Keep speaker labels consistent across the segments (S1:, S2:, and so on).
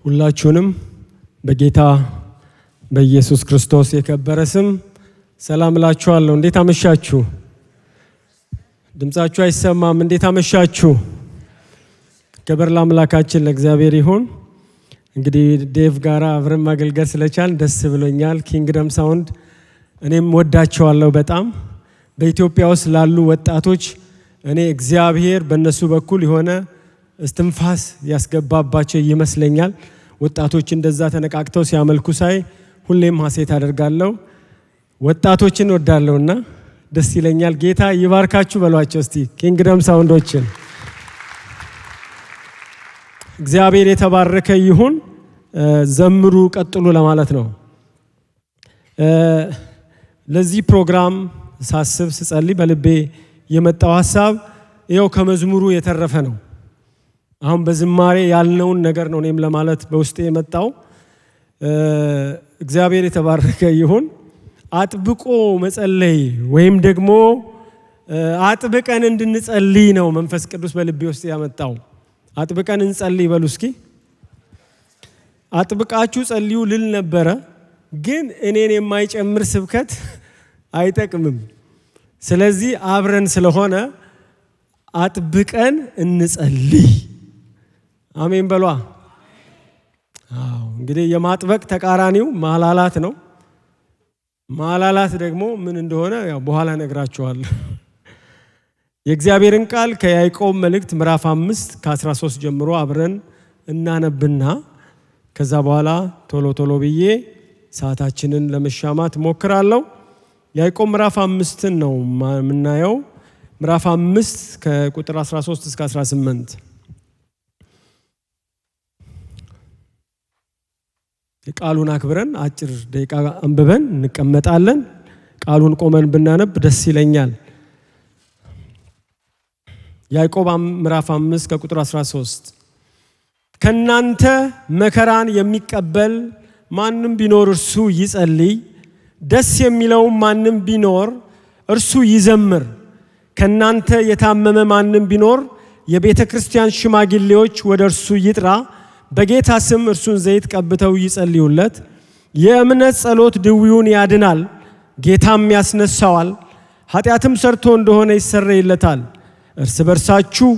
S1: ሁላችሁንም በጌታ በኢየሱስ ክርስቶስ የከበረ ስም ሰላም እላችኋለሁ። እንዴት አመሻችሁ? ድምጻችሁ አይሰማም። እንዴት አመሻችሁ? ክብር ለአምላካችን ለእግዚአብሔር ይሁን። እንግዲህ ዴቭ ጋራ አብረን ማገልገል ስለቻል ደስ ብሎኛል። ኪንግደም ሳውንድ እኔም ወዳቸዋለሁ በጣም። በኢትዮጵያ ውስጥ ላሉ ወጣቶች እኔ እግዚአብሔር በእነሱ በኩል የሆነ እስትንፋስ ያስገባባቸው ይመስለኛል። ወጣቶች እንደዛ ተነቃቅተው ሲያመልኩ ሳይ ሁሌም ሐሴት አደርጋለሁ። ወጣቶችን ወዳለውና ደስ ይለኛል። ጌታ ይባርካችሁ በሏቸው እስቲ ኪንግደም ሳውንዶችን። እግዚአብሔር የተባረከ ይሁን። ዘምሩ ቀጥሉ ለማለት ነው። ለዚህ ፕሮግራም ሳስብ ስጸልይ በልቤ የመጣው ሐሳብ ይኸው ከመዝሙሩ የተረፈ ነው። አሁን በዝማሬ ያልነውን ነገር ነው እኔም ለማለት በውስጤ የመጣው። እግዚአብሔር የተባረከ ይሁን። አጥብቆ መጸለይ ወይም ደግሞ አጥብቀን እንድንጸልይ ነው መንፈስ ቅዱስ በልቤ ውስጥ ያመጣው። አጥብቀን እንጸልይ በሉ እስኪ። አጥብቃችሁ ጸልዩ ልል ነበረ፣ ግን እኔን የማይጨምር ስብከት አይጠቅምም። ስለዚህ አብረን ስለሆነ አጥብቀን እንጸልይ። አሜን በሏ። እንግዲህ የማጥበቅ ተቃራኒው ማላላት ነው። ማላላት ደግሞ ምን እንደሆነ ያው በኋላ ነግራችኋለሁ። የእግዚአብሔርን ቃል ከያዕቆብ መልእክት ምዕራፍ 5 ከ13 ጀምሮ አብረን እናነብና ከዛ በኋላ ቶሎ ብዬ ሰዓታችንን ለመሻማት ሞክራለሁ። ያዕቆብ ምዕራፍ 5 ነው የምናየው። ምዕራፍ 5 ከቁጥር 13 እስከ 18 የቃሉን አክብረን አጭር ደቂቃ አንብበን እንቀመጣለን። ቃሉን ቆመን ብናነብ ደስ ይለኛል። ያዕቆብ ምዕራፍ 5 ከቁጥር 13 ከናንተ መከራን የሚቀበል ማንም ቢኖር እርሱ ይጸልይ፣ ደስ የሚለው ማንም ቢኖር እርሱ ይዘምር። ከናንተ የታመመ ማንም ቢኖር የቤተ ክርስቲያን ሽማግሌዎች ወደ እርሱ ይጥራ፣ በጌታ ስም እርሱን ዘይት ቀብተው ይጸልዩለት። የእምነት ጸሎት ድውዩን ያድናል፣ ጌታም ያስነሳዋል። ኃጢአትም ሰርቶ እንደሆነ ይሰረይለታል። እርስ በርሳችሁ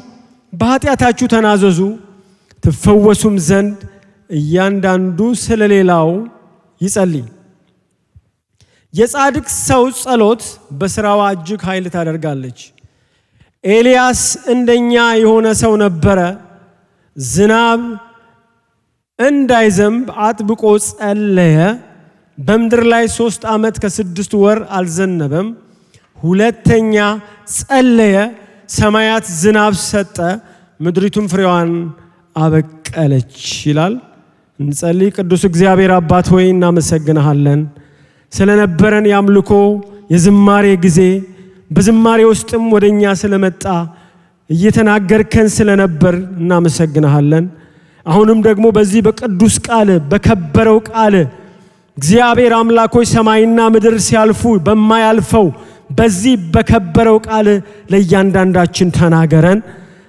S1: በኃጢአታችሁ ተናዘዙ፣ ትፈወሱም ዘንድ እያንዳንዱ ስለሌላው ይጸልይ። የጻድቅ ሰው ጸሎት በሥራዋ እጅግ ኃይል ታደርጋለች። ኤልያስ እንደኛ የሆነ ሰው ነበረ። ዝናብ እንዳይዘንብ አጥብቆ ጸለየ። በምድር ላይ 3 ዓመት ከ6 ወር አልዘነበም። ሁለተኛ ጸለየ፣ ሰማያት ዝናብ ሰጠ፣ ምድሪቱም ፍሬዋን አበቀለች ይላል። እንጸልይ። ቅዱስ እግዚአብሔር አባት ሆይ እናመሰግንሃለን ስለነበረን የአምልኮ የዝማሬ ጊዜ፣ በዝማሬ ውስጥም ወደኛ ስለመጣ እየተናገርከን ስለነበር እናመሰግንሃለን። አሁንም ደግሞ በዚህ በቅዱስ ቃል በከበረው ቃል እግዚአብሔር አምላኮች ሰማይና ምድር ሲያልፉ በማያልፈው በዚህ በከበረው ቃል ለእያንዳንዳችን ተናገረን።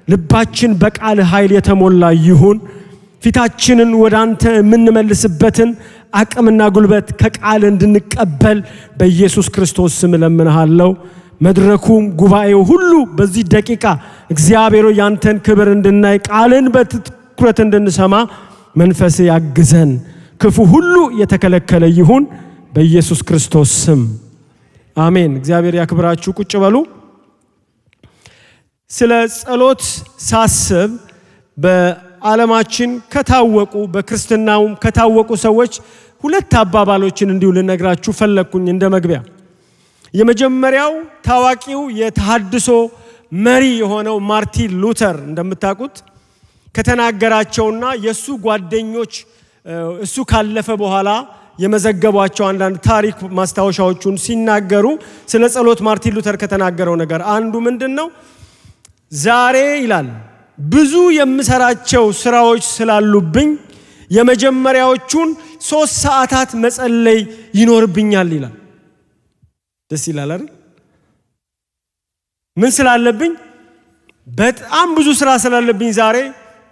S1: ልባችን በቃል ኃይል የተሞላ ይሁን። ፊታችንን ወደ አንተ የምንመልስበትን አቅምና ጉልበት ከቃል እንድንቀበል በኢየሱስ ክርስቶስ ስም እለምንሃለሁ። መድረኩም ጉባኤው ሁሉ በዚህ ደቂቃ እግዚአብሔር ያንተን ክብር እንድናይ ቃልን በትኩረት እንድንሰማ መንፈስ ያግዘን። ክፉ ሁሉ የተከለከለ ይሁን በኢየሱስ ክርስቶስ ስም አሜን። እግዚአብሔር ያክብራችሁ። ቁጭ በሉ። ስለ ጸሎት ሳስብ በዓለማችን ከታወቁ በክርስትናውም ከታወቁ ሰዎች 2 አባባሎችን እንዲሁ ልነግራችሁ ፈለግኩኝ እንደ መግቢያ። የመጀመሪያው ታዋቂው የተሐድሶ መሪ የሆነው ማርቲን ሉተር እንደምታውቁት ከተናገራቸውና የሱ ጓደኞች እሱ ካለፈ በኋላ የመዘገቧቸው አንዳንድ ታሪክ ማስታወሻዎቹን ሲናገሩ ስለ ጸሎት ማርቲን ሉተር ከተናገረው ነገር አንዱ ምንድነው? ዛሬ ይላል ብዙ የምሰራቸው ስራዎች ስላሉብኝ የመጀመሪያዎቹን 3 ሰዓታት መጸለይ ይኖርብኛል ይላል። ደስ ይላል አይደል? ምን ስላለብኝ? በጣም ብዙ ስራ ስላለብኝ ዛሬ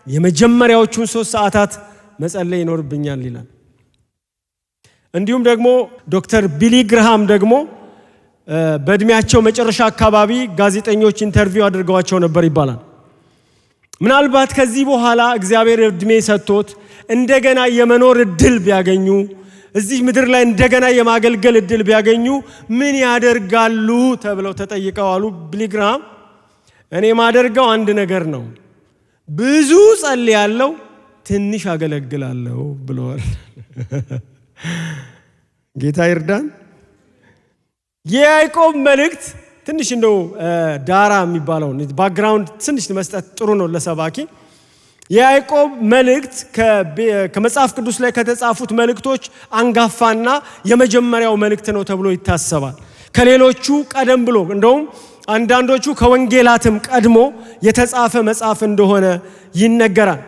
S1: የመጀመሪያዎቹን 3 ሰዓታት መጸለይ ይኖርብኛል ይላል። እንዲሁም ደግሞ ዶክተር ቢሊ ግርሃም ደግሞ በእድሜያቸው መጨረሻ አካባቢ ጋዜጠኞች ኢንተርቪው አድርገዋቸው ነበር ይባላል። ምናልባት ከዚህ በኋላ እግዚአብሔር እድሜ ሰጥቶት እንደገና የመኖር እድል ቢያገኙ እዚህ ምድር ላይ እንደገና የማገልገል እድል ቢያገኙ ምን ያደርጋሉ ተብለው ተጠይቀው አሉ ቢሊ ግርሃም እኔ ማደርገው አንድ ነገር ነው፣ ብዙ ጸልያለሁ፣ ትንሽ አገለግላለሁ ብለዋል። ጌታ ይርዳን። የያዕቆብ መልእክት ትንሽ እንደው ዳራ የሚባለው ባክግራውንድ ትንሽ መስጠት ጥሩ ነው ለሰባኪ። የያዕቆብ መልእክት ከመጽሐፍ ቅዱስ ላይ ከተጻፉት መልእክቶች አንጋፋና የመጀመሪያው መልእክት ነው ተብሎ ይታሰባል። ከሌሎቹ ቀደም ብሎ እንደውም አንዳንዶቹ ከወንጌላትም ቀድሞ የተጻፈ መጽሐፍ እንደሆነ ይነገራል።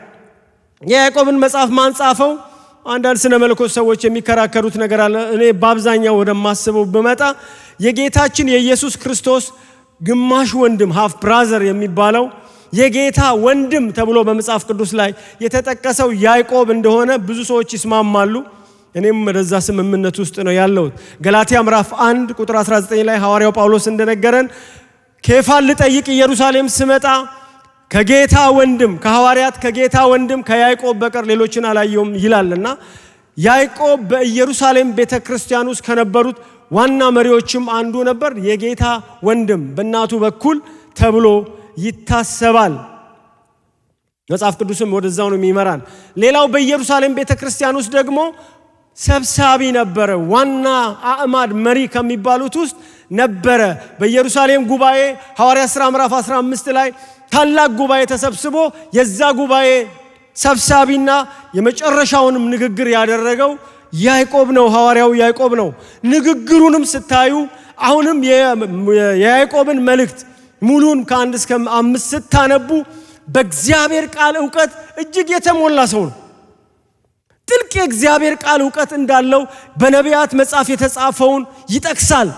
S1: የያዕቆብን መጽሐፍ ማን ጻፈው? አንዳንድ ስነ መለኮት ሰዎች የሚከራከሩት ነገር አለ። እኔ በአብዛኛው ወደማስበው በመጣ የጌታችን የኢየሱስ ክርስቶስ ግማሽ ወንድም ሃፍ ብራዘር የሚባለው የጌታ ወንድም ተብሎ በመጽሐፍ ቅዱስ ላይ የተጠቀሰው ያዕቆብ እንደሆነ ብዙ ሰዎች ይስማማሉ። እኔም ወደዛ ስምምነት ውስጥ ነው ያለሁት። ገላትያ ምዕራፍ 1 ቁጥር 19 ላይ ሐዋርያው ጳውሎስ እንደነገረን ኬፋን ልጠይቅ ኢየሩሳሌም ስመጣ ከጌታ ወንድም ከሐዋርያት ከጌታ ወንድም ከያዕቆብ በቀር ሌሎችን አላየውም ይላልና ያዕቆብ በኢየሩሳሌም ቤተክርስቲያን ውስጥ ከነበሩት ዋና መሪዎችም አንዱ ነበር። የጌታ ወንድም በእናቱ በኩል ተብሎ ይታሰባል። መጽሐፍ ቅዱስም ወደዛው ነው የሚመራን። ሌላው በኢየሩሳሌም ቤተክርስቲያን ውስጥ ደግሞ ሰብሳቢ ነበረ። ዋና አዕማድ መሪ ከሚባሉት ውስጥ ነበረ። በኢየሩሳሌም ጉባኤ ሐዋርያት ሥራ ምዕራፍ 15 ላይ ታላቅ ጉባኤ ተሰብስቦ የዛ ጉባኤ ሰብሳቢና የመጨረሻውንም ንግግር ያደረገው ያዕቆብ ነው፣ ሐዋርያው ያዕቆብ ነው። ንግግሩንም ስታዩ አሁንም የያዕቆብን መልእክት ሙሉን ከ1 እስከ 5 ስታነቡ በእግዚአብሔር ቃል ዕውቀት እጅግ የተሞላ ሰው ነው። ጥልቅ የእግዚአብሔር ቃል ዕውቀት እንዳለው በነቢያት መጽሐፍ የተጻፈውን ይጠቅሳል።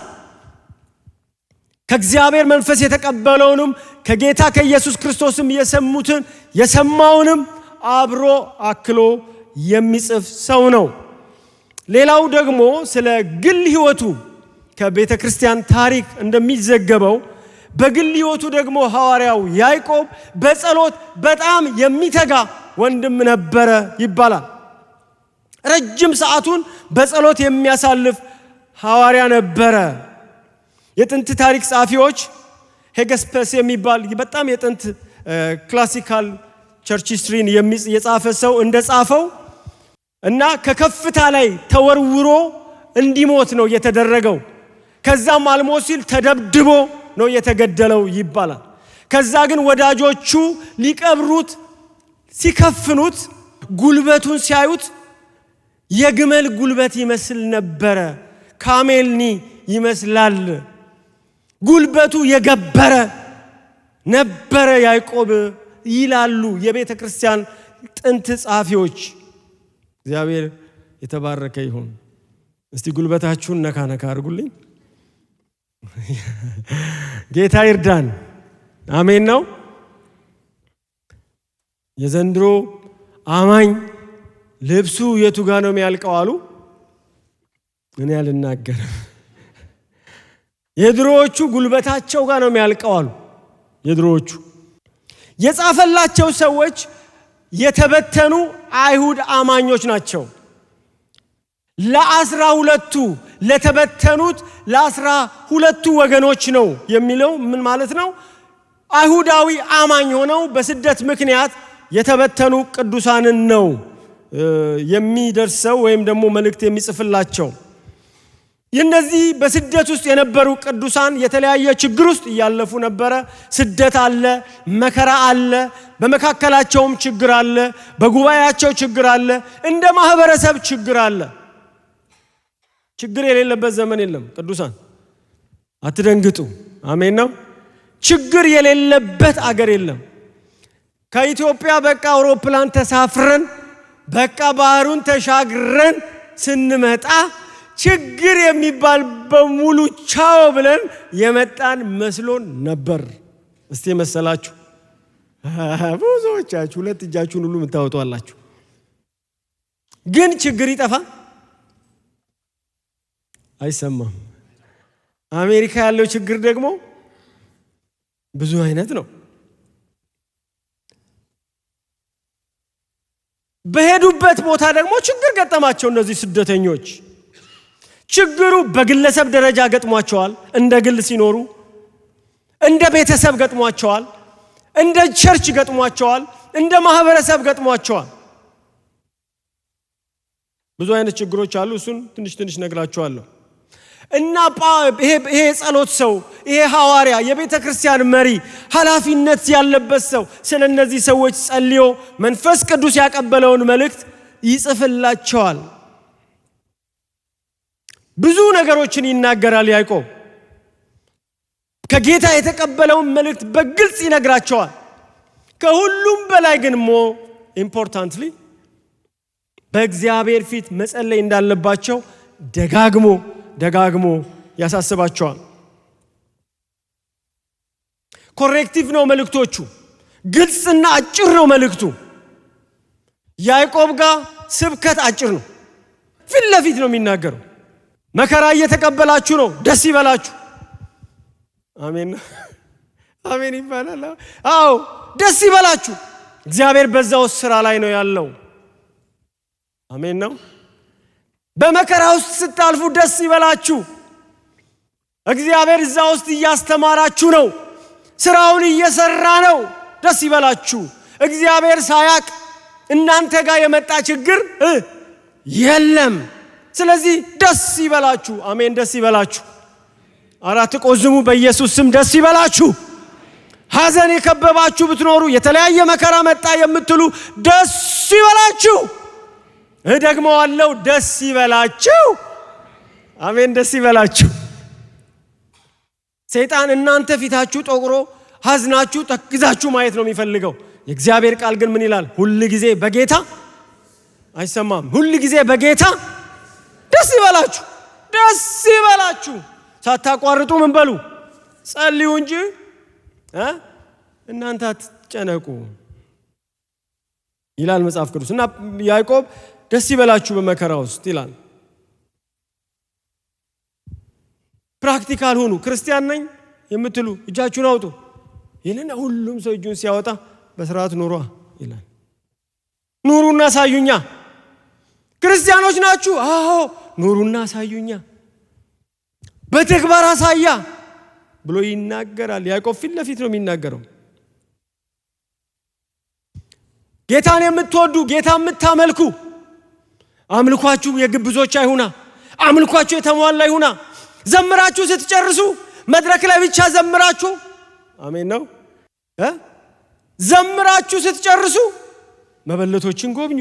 S1: ከእግዚአብሔር መንፈስ የተቀበለውንም ከጌታ ከኢየሱስ ክርስቶስም የሰማውንም አብሮ አክሎ የሚጽፍ ሰው ነው። ሌላው ደግሞ ስለ ግል ሕይወቱ ከቤተ ክርስቲያን ታሪክ እንደሚዘገበው በግል ሕይወቱ ደግሞ ሐዋርያው ያዕቆብ በጸሎት በጣም የሚተጋ ወንድም ነበረ ይባላል። ረጅም ሰዓቱን በጸሎት የሚያሳልፍ ሐዋርያ ነበረ። የጥንት ታሪክ ጸሐፊዎች ሄገስፐስ የሚባል በጣም የጥንት ክላሲካል ቸርች ሂስትሪን የጻፈ ሰው እንደጻፈው እና ከከፍታ ላይ ተወርውሮ እንዲሞት ነው የተደረገው። ከዛም አልሞት ሲል ተደብድቦ ነው የተገደለው ይባላል። ከዛ ግን ወዳጆቹ ሊቀብሩት ሲከፍኑት ጉልበቱን ሲያዩት የግመል ጉልበት ይመስል ነበረ፣ ካሜልኒ ይመስላል። ጉልበቱ የገበረ ነበረ ያዕቆብ ይላሉ የቤተ ክርስቲያን ጥንት ጸሐፊዎች። እግዚአብሔር የተባረከ ይሁን። እስቲ ጉልበታችሁን ነካ ነካ አድርጉልኝ። ጌታ ይርዳን። አሜን ነው። የዘንድሮ አማኝ ልብሱ የቱ ጋር ነው የሚያልቀው አሉ። እኔ አልናገርም። የድሮዎቹ ጉልበታቸው ጋር ነው የሚያልቀው አሉ። የድሮዎቹ የጻፈላቸው ሰዎች የተበተኑ አይሁድ አማኞች ናቸው። ለ12ቱ ለተበተኑት ለ12ቱ ወገኖች ነው የሚለው ምን ማለት ነው? አይሁዳዊ አማኝ ሆነው በስደት ምክንያት የተበተኑ ቅዱሳንን ነው የሚደርሰው ወይም ደግሞ መልእክት የሚጽፍላቸው። የነዚህ በስደት ውስጥ የነበሩ ቅዱሳን የተለያየ ችግር ውስጥ እያለፉ ነበረ። ስደት አለ፣ መከራ አለ፣ በመካከላቸውም ችግር አለ፣ በጉባኤያቸው ችግር አለ፣ እንደ ማህበረሰብ ችግር አለ። ችግር የሌለበት ዘመን የለም። ቅዱሳን አትደንግጡ። አሜን ነው። ችግር የሌለበት አገር የለም። ከኢትዮጵያ በቃ አውሮፕላን ተሳፍረን በቃ ባህሩን ተሻግረን ስንመጣ ችግር የሚባል በሙሉ ቻው ብለን የመጣን መስሎን ነበር። እስቲ መሰላችሁ? ብዙዎቻችሁ ሁለት እጃችሁን ሁሉ የምታወጡ አላችሁ። ግን ችግር ይጠፋ አይሰማም። አሜሪካ ያለው ችግር ደግሞ ብዙ አይነት ነው። በሄዱበት ቦታ ደግሞ ችግር ገጠማቸው እነዚህ ስደተኞች። ችግሩ በግለሰብ ደረጃ ገጥሟቸዋል፣ እንደ ግል ሲኖሩ፣ እንደ ቤተሰብ ገጥሟቸዋል፣ እንደ ቸርች ገጥሟቸዋል፣ እንደ ማህበረሰብ ገጥሟቸዋል። ብዙ አይነት ችግሮች አሉ። እሱን ትንሽ ነግራችኋለሁ። እና ይሄ ጸሎት ሰው፣ ይሄ ሐዋርያ፣ የቤተ ክርስቲያን መሪ፣ ኃላፊነት ያለበት ሰው ስለነዚህ ሰዎች ጸልዮ መንፈስ ቅዱስ ያቀበለውን መልእክት ይጽፍላቸዋል። ብዙ ነገሮችን ይናገራል ያዕቆብ። ከጌታ የተቀበለውን መልእክት በግልጽ ይነግራቸዋል። ከሁሉም በላይ ግን ኢምፖርታንትሊ በእግዚአብሔር ፊት መጸለይ እንዳለባቸው ደጋግሞ ያሳስባቸዋል። ኮሬክቲቭ ነው መልእክቶቹ፣ ግልጽና አጭር ነው መልእክቱ። ያዕቆብ ጋር ስብከት አጭር ነው፣ ፊት ለፊት ነው የሚናገረው። መከራ እየተቀበላችሁ ነው፣ ደስ ይበላችሁ። አሜን ይባላል። አዎ ደስ ይበላችሁ፣ እግዚአብሔር በዛው ስራ ላይ ነው ያለው። አሜን ነው። በመከራ ውስጥ ስታልፉ ደስ ይበላችሁ፣ እግዚአብሔር እዛ ውስጥ እያስተማራችሁ ነው፣ ስራውን እየሰራ ነው። ደስ ይበላችሁ። እግዚአብሔር ሳያቅ እናንተ ጋር የመጣ ችግር የለም። ስለዚህ ደስ ይበላችሁ። አሜን ደስ ይበላችሁ። አራት ቆዝሙ፣ በኢየሱስ ስም ደስ ይበላችሁ። ሐዘን የከበባችሁ ብትኖሩ፣ የተለያየ መከራ መጣ የምትሉ ደስ ይበላችሁ። እደግመዋለሁ፣ ደስ ይበላችሁ። አሜን ደስ ይበላችሁ። ሰይጣን እናንተ ፊታችሁ ጠቁሮ ሐዝናችሁ ተክዛችሁ ማየት ነው የሚፈልገው። የእግዚአብሔር ቃል ግን ምን ይላል? ሁሉ ጊዜ በጌታ አይሰማም። ሁሉ ጊዜ በጌታ ደስ ይበላችሁ፣ ደስ ይበላችሁ። ሳታቋርጡ ምን በሉ? ጸልዩ እንጂ እናንተ አትጨነቁ ይላል መጽሐፍ ቅዱስ። እና ያዕቆብ ደስ ይበላችሁ በመከራ ውስጥ ይላል። ፕራክቲካል ሁኑ። ክርስቲያን ነኝ የምትሉ እጃችሁን አውጡ ይልና ሁሉም ሰው እጁን ሲያወጣ በስርዓት ኑሯ ይላል። ኑሩና ሳዩኛ። ክርስቲያኖች ናችሁ? አዎ ኑሩና ሳዩኛ፣ በተግባር አሳያ ብሎ ይናገራል። ያዕቆብ ፊት ለፊት ነው የሚናገረው። ጌታን የምትወዱ ጌታ የምታመልኩ አምልኳችሁ የግብዞች አይሁና፣ አምልኳችሁ የተሟላ ይሁና። ዘምራችሁ ስትጨርሱ መድረክ ላይ ብቻ ዘምራችሁ፣ አሜን ነው። ዘምራችሁ ስትጨርሱ መበለቶችን ጎብኙ።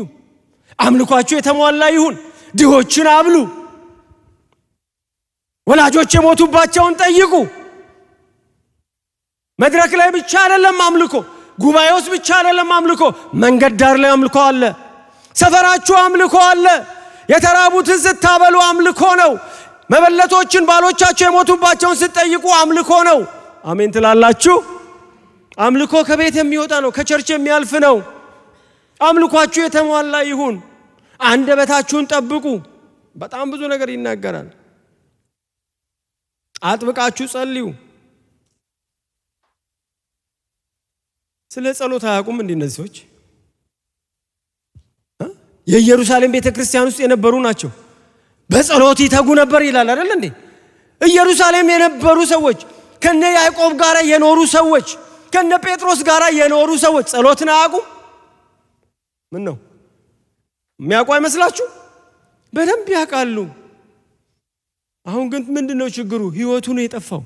S1: አምልኳችሁ የተሟላ ይሁን። ድሆችን አብሉ። ወላጆች የሞቱባቸውን ጠይቁ። መድረክ ላይ ብቻ አይደለም አምልኮ፣ ጉባኤ ውስጥ ብቻ አይደለም አምልኮ፣ መንገድ ዳር ላይ አምልኮ አለ። ሰፈራችሁ አምልኮ አለ። የተራቡትን ስታበሉ አምልኮ ነው። መበለቶችን ባሎቻቸው የሞቱባቸውን ስትጠይቁ አምልኮ ነው። አሜን ትላላችሁ? አምልኮ ከቤት የሚወጣ ነው፣ ከቸርች የሚያልፍ ነው። አምልኳችሁ የተሟላ ይሁን። አንደበታችሁን ጠብቁ። በጣም ብዙ ነገር ይናገራል። አጥብቃችሁ ጸልዩ። ስለ ጸሎት አያውቁም እንዴ እነዚህ ሰዎች? የኢየሩሳሌም ቤተክርስቲያን ውስጥ የነበሩ ናቸው። በጸሎት ይተጉ ነበር ይላል አይደል እንዴ? ኢየሩሳሌም የነበሩ ሰዎች፣ ከነ ያዕቆብ ጋር የኖሩ ሰዎች፣ ከነ ጴጥሮስ ጋር የኖሩ ሰዎች ጸሎትን አያውቁም? ምን ነው የሚያውቁ አይመስላችሁ? በደንብ ያውቃሉ። አሁን ግን ምንድነው ችግሩ? ህይወቱ ነው የጠፋው።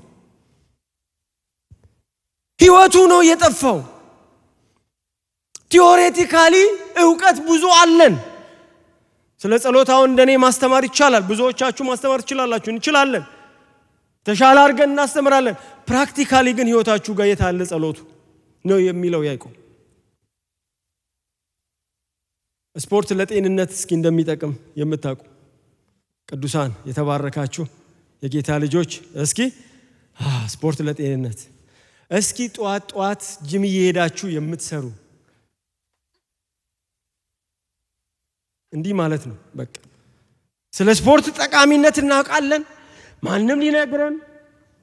S1: ህይወቱ ነው የጠፋው። ቲዮሬቲካሊ ዕውቀት ብዙ አለን። ስለ ጸሎት አሁን እንደኔ ማስተማር ይቻላል። ብዙዎቻችሁ ማስተማር ትችላላችሁ። እንችላለን። ተሻለ አድርገን እናስተምራለን። ፕራክቲካሊ ግን ህይወታችሁ ጋር የታለ ጸሎቱ ነው የሚለው ያዕቆብ። ስፖርት ለጤንነት እስኪ እንደሚጠቅም የምታውቁ ቅዱሳን የተባረካችሁ የጌታ ልጆች እስኪ ስፖርት ለጤንነት እስኪ ጧት ጂም እየሄዳችሁ የምትሰሩ እንዲህ ማለት ነው። በቃ ስለ ስፖርት ጠቃሚነት እናውቃለን። ማንም ሊነግረን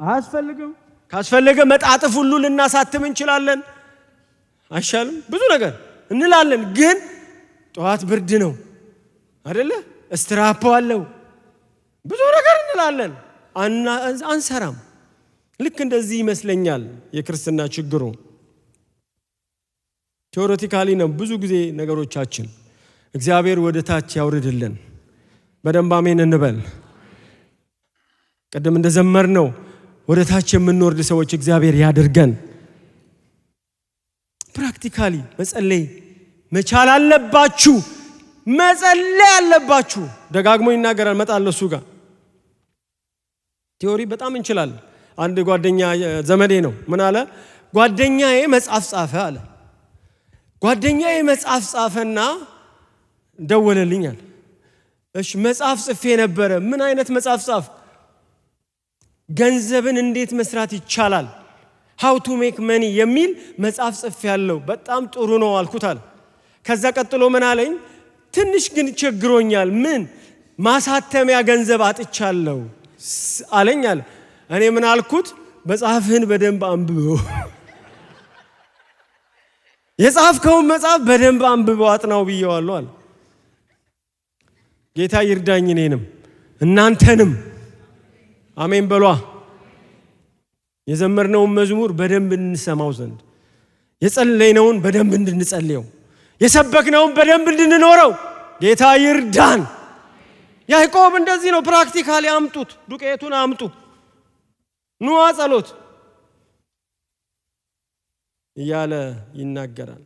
S1: አያስፈልግም። ካስፈለገ መጣጥፍ ሁሉ ልናሳትም እንችላለን። አይሻልም? ብዙ ነገር እንላለን። ግን ጠዋት ብርድ ነው አይደለ? ስትራፖ አለው ብዙ ነገር እንላለን። አንሰራም። ልክ እንደዚህ ይመስለኛል የክርስትና ችግሩ። ቴዎሬቲካሊ ነው ብዙ ጊዜ ነገሮቻችን። እግዚአብሔር ወደ ታች ያውርድልን። በደንብ አሜን እንበል። ቀደም እንደዘመርነው ወደ ታች የምንወርድ ሰዎች እግዚአብሔር ያድርገን። ፕራክቲካሊ መጸለይ መቻል አለባችሁ። መጸለይ አለባችሁ። ደጋግሞ ይናገራል። መጣለ እሱ ጋር ቲዮሪ በጣም እንችላለን። አንድ ጓደኛ ዘመዴ ነው ምን አለ? ጓደኛዬ መጽሐፍ ጻፈ አለ። ጓደኛዬ መጽሐፍ ጻፈና ደወለልኝ አለ። እሺ መጽሐፍ ጽፌ ነበረ። ምን አይነት መጽሐፍ ጻፍ? ገንዘብን እንዴት መስራት ይቻላል፣ how to make money የሚል መጽሐፍ ጽፌ ያለው በጣም ጥሩ ነው አልኩት አለ። ከዛ ቀጥሎ ምን አለኝ? ትንሽ ግን ቸግሮኛል። ምን? ማሳተሚያ ገንዘብ አጥቻለሁ አለኝ አለ። እኔ ምን አልኩት? መጽሐፍህን በደንብ አንብበው፣ የጻፍከውን መጽሐፍ በደንብ አንብበው አጥናው ብየዋለሁ አለ። ጌታ ይርዳኝ እኔንም እናንተንም። አሜን በሏ። የዘመርነውን መዝሙር በደንብ እንሰማው ዘንድ፣ የጸለይነውን በደንብ እንድንጸልየው፣ የሰበክነውን በደንብ እንድንኖረው ጌታ ይርዳን። ያዕቆብ እንደዚህ ነው። ፕራክቲካሊ አምጡት፣ ዱቄቱን አምጡ፣ ኑዋ ጸሎት እያለ ይናገራል።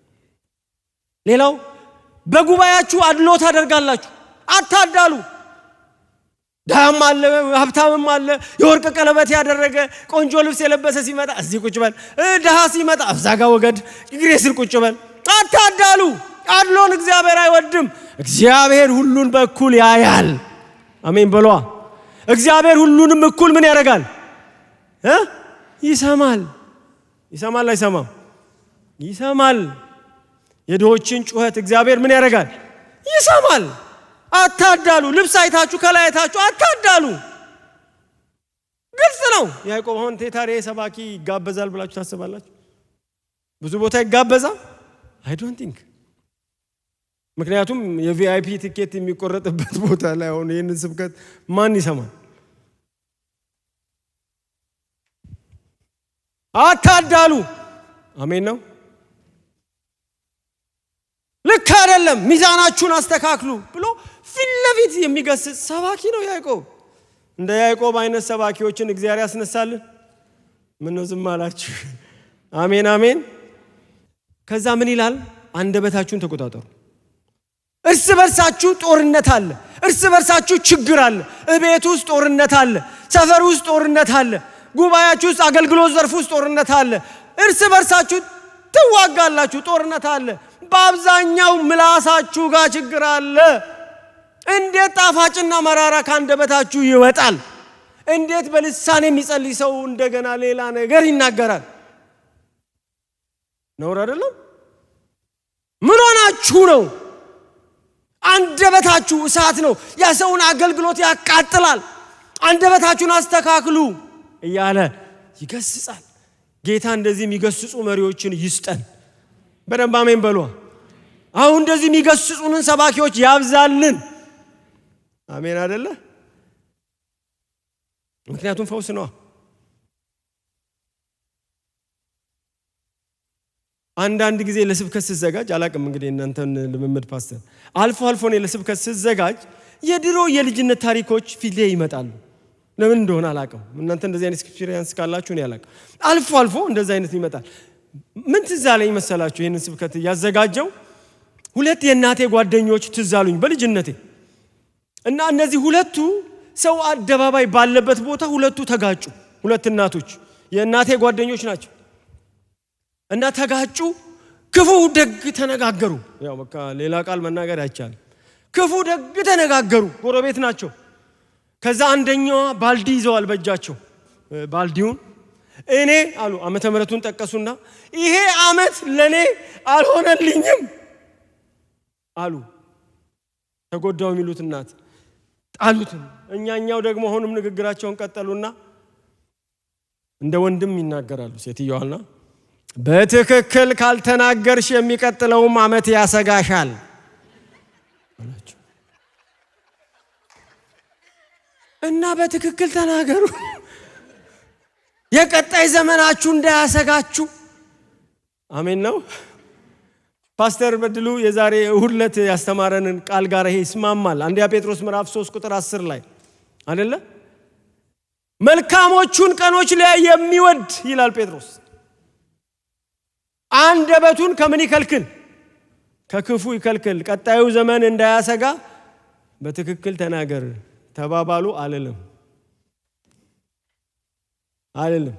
S1: ሌላው በጉባኤያችሁ አድሎ ታደርጋላችሁ። አታዳሉ። ድሃም አለ ሀብታምም አለ። የወርቅ ቀለበት ያደረገ ቆንጆ ልብስ የለበሰ ሲመጣ እዚህ ቁጭ በል፣ ድሃ ሲመጣ እዛ ጋር ወገድ እግሬ ስር ቁጭ በል። አታዳሉ። አድሎን እግዚአብሔር አይወድም። እግዚአብሔር ሁሉን በኩል ያያል። አሜን በሏ። እግዚአብሔር ሁሉንም እኩል ምን ያደርጋል? ይሰማል። ይሰማል አይሰማም? ይሰማል። የድሆችን ጩኸት እግዚአብሔር ምን ያደርጋል? ይሰማል። አታዳሉ። ልብስ አይታችሁ ከላይ አይታችሁ አታዳሉ። ግልጽ ነው። ያዕቆብ አሁን ቴታሪ ሰባኪ ይጋበዛል ብላችሁ ታስባላችሁ? ብዙ ቦታ ይጋበዛል? አይ ዶንት ቲንክ። ምክንያቱም የቪአይፒ ቲኬት የሚቆረጥበት ቦታ ላይ አሁን ይህንን ስብከት ማን ይሰማል? አታዳሉ። አሜን ነው። ልክ አይደለም፣ ሚዛናችሁን አስተካክሉ ብሎ ፊት ለፊት የሚገስጽ ሰባኪ ነው ያዕቆብ። እንደ ያዕቆብ አይነት ሰባኪዎችን እግዚአብሔር ያስነሳልን። ምን ነው ዝም አላችሁ? አሜን አሜን። ከዛ ምን ይላል? አንደበታችሁን ተቆጣጠሩ። እርስ በርሳችሁ ጦርነት አለ። እርስ በርሳችሁ ችግር አለ። እቤት ውስጥ ጦርነት አለ። ሰፈር ውስጥ ጦርነት አለ። ጉባኤያችሁ ውስጥ፣ አገልግሎት ዘርፍ ውስጥ ጦርነት አለ። እርስ በርሳችሁ ትዋጋላችሁ። ጦርነት አለ። በአብዛኛው ምላሳችሁ ጋር ችግር አለ። እንዴት ጣፋጭና መራራ ካንደበታችሁ ይወጣል? እንዴት በልሳን የሚጸልይ ሰው እንደገና ሌላ ነገር ይናገራል? ነውር አይደለም? ምን ሆናችሁ ነው? አንደበታችሁ እሳት ነው። የሰውን አገልግሎት ያቃጥላል። አንደበታችሁን አስተካክሉ እያለ ይገስጻል። ጌታ እንደዚህ የሚገስጹ መሪዎችን ይስጠን። በደንብ አሜን በሉ። አሁን እንደዚህ የሚገስጹንን ሰባኪዎች ያብዛልን። አሜን አይደለ? ምክንያቱም ፈውስ ነው። አንዳንድ ጊዜ ለስብከት ሲዘጋጅ አላቅም እንግዲህ እናንተን ልምምድ ፓስተር አልፎ አልፎ ነው ለስብከት ሲዘጋጅ የድሮ የልጅነት ታሪኮች ፊት ላይ ይመጣሉ። ለምን እንደሆነ አላቅም። እናንተ እንደዚህ አይነት ኤክስፒሪየንስ ካላችሁ ነው ያላቅም። አልፎ አልፎ እንደዚህ አይነት ይመጣል። ምን ትዝ አለኝ መሰላችሁ? ይሄንን ስብከት ያዘጋጀው ሁለት የእናቴ ጓደኞች ትዝ አሉኝ በልጅነቴ። እና እነዚህ ሁለቱ ሰው አደባባይ ባለበት ቦታ ሁለቱ ተጋጩ። ሁለት እናቶች የእናቴ ጓደኞች ናቸው። እና ተጋጩ። ክፉ ደግ ተነጋገሩ። ያው በቃ ሌላ ቃል መናገር አይቻልም። ክፉ ደግ ተነጋገሩ። ጎረቤት ናቸው። ከዛ አንደኛዋ ባልዲ ይዘዋል በእጃቸው። ባልዲውን እኔ አሉ ዓመተ ምሕረቱን ጠቀሱና ይሄ ዓመት ለኔ አልሆነልኝም አሉ። ተጎዳው የሚሉት እናት ጣሉት። እኛኛው ደግሞ ሆኖም ንግግራቸውን ቀጠሉና እንደ ወንድም ይናገራሉ። ሴትዮዋና በትክክል ካልተናገርሽ የሚቀጥለው ዓመት ያሰጋሻል አላቸው። እና በትክክል ተናገሩ የቀጣይ ዘመናችሁ እንዳያሰጋችሁ። አሜን ነው። ፓስተር በድሉ የዛሬ እሁድለት ያስተማረንን ቃል ጋር ይሄ ይስማማል። አንደኛ ጴጥሮስ ምዕራፍ 3 ቁጥር 10 ላይ አይደለ? መልካሞቹን ቀኖች ላይ የሚወድ ይላል ጴጥሮስ። አንደበቱን ከምን ይከልክል? ከክፉ ይከልክል። ቀጣዩ ዘመን እንዳያሰጋ በትክክል ተናገር ተባባሉ አልልም።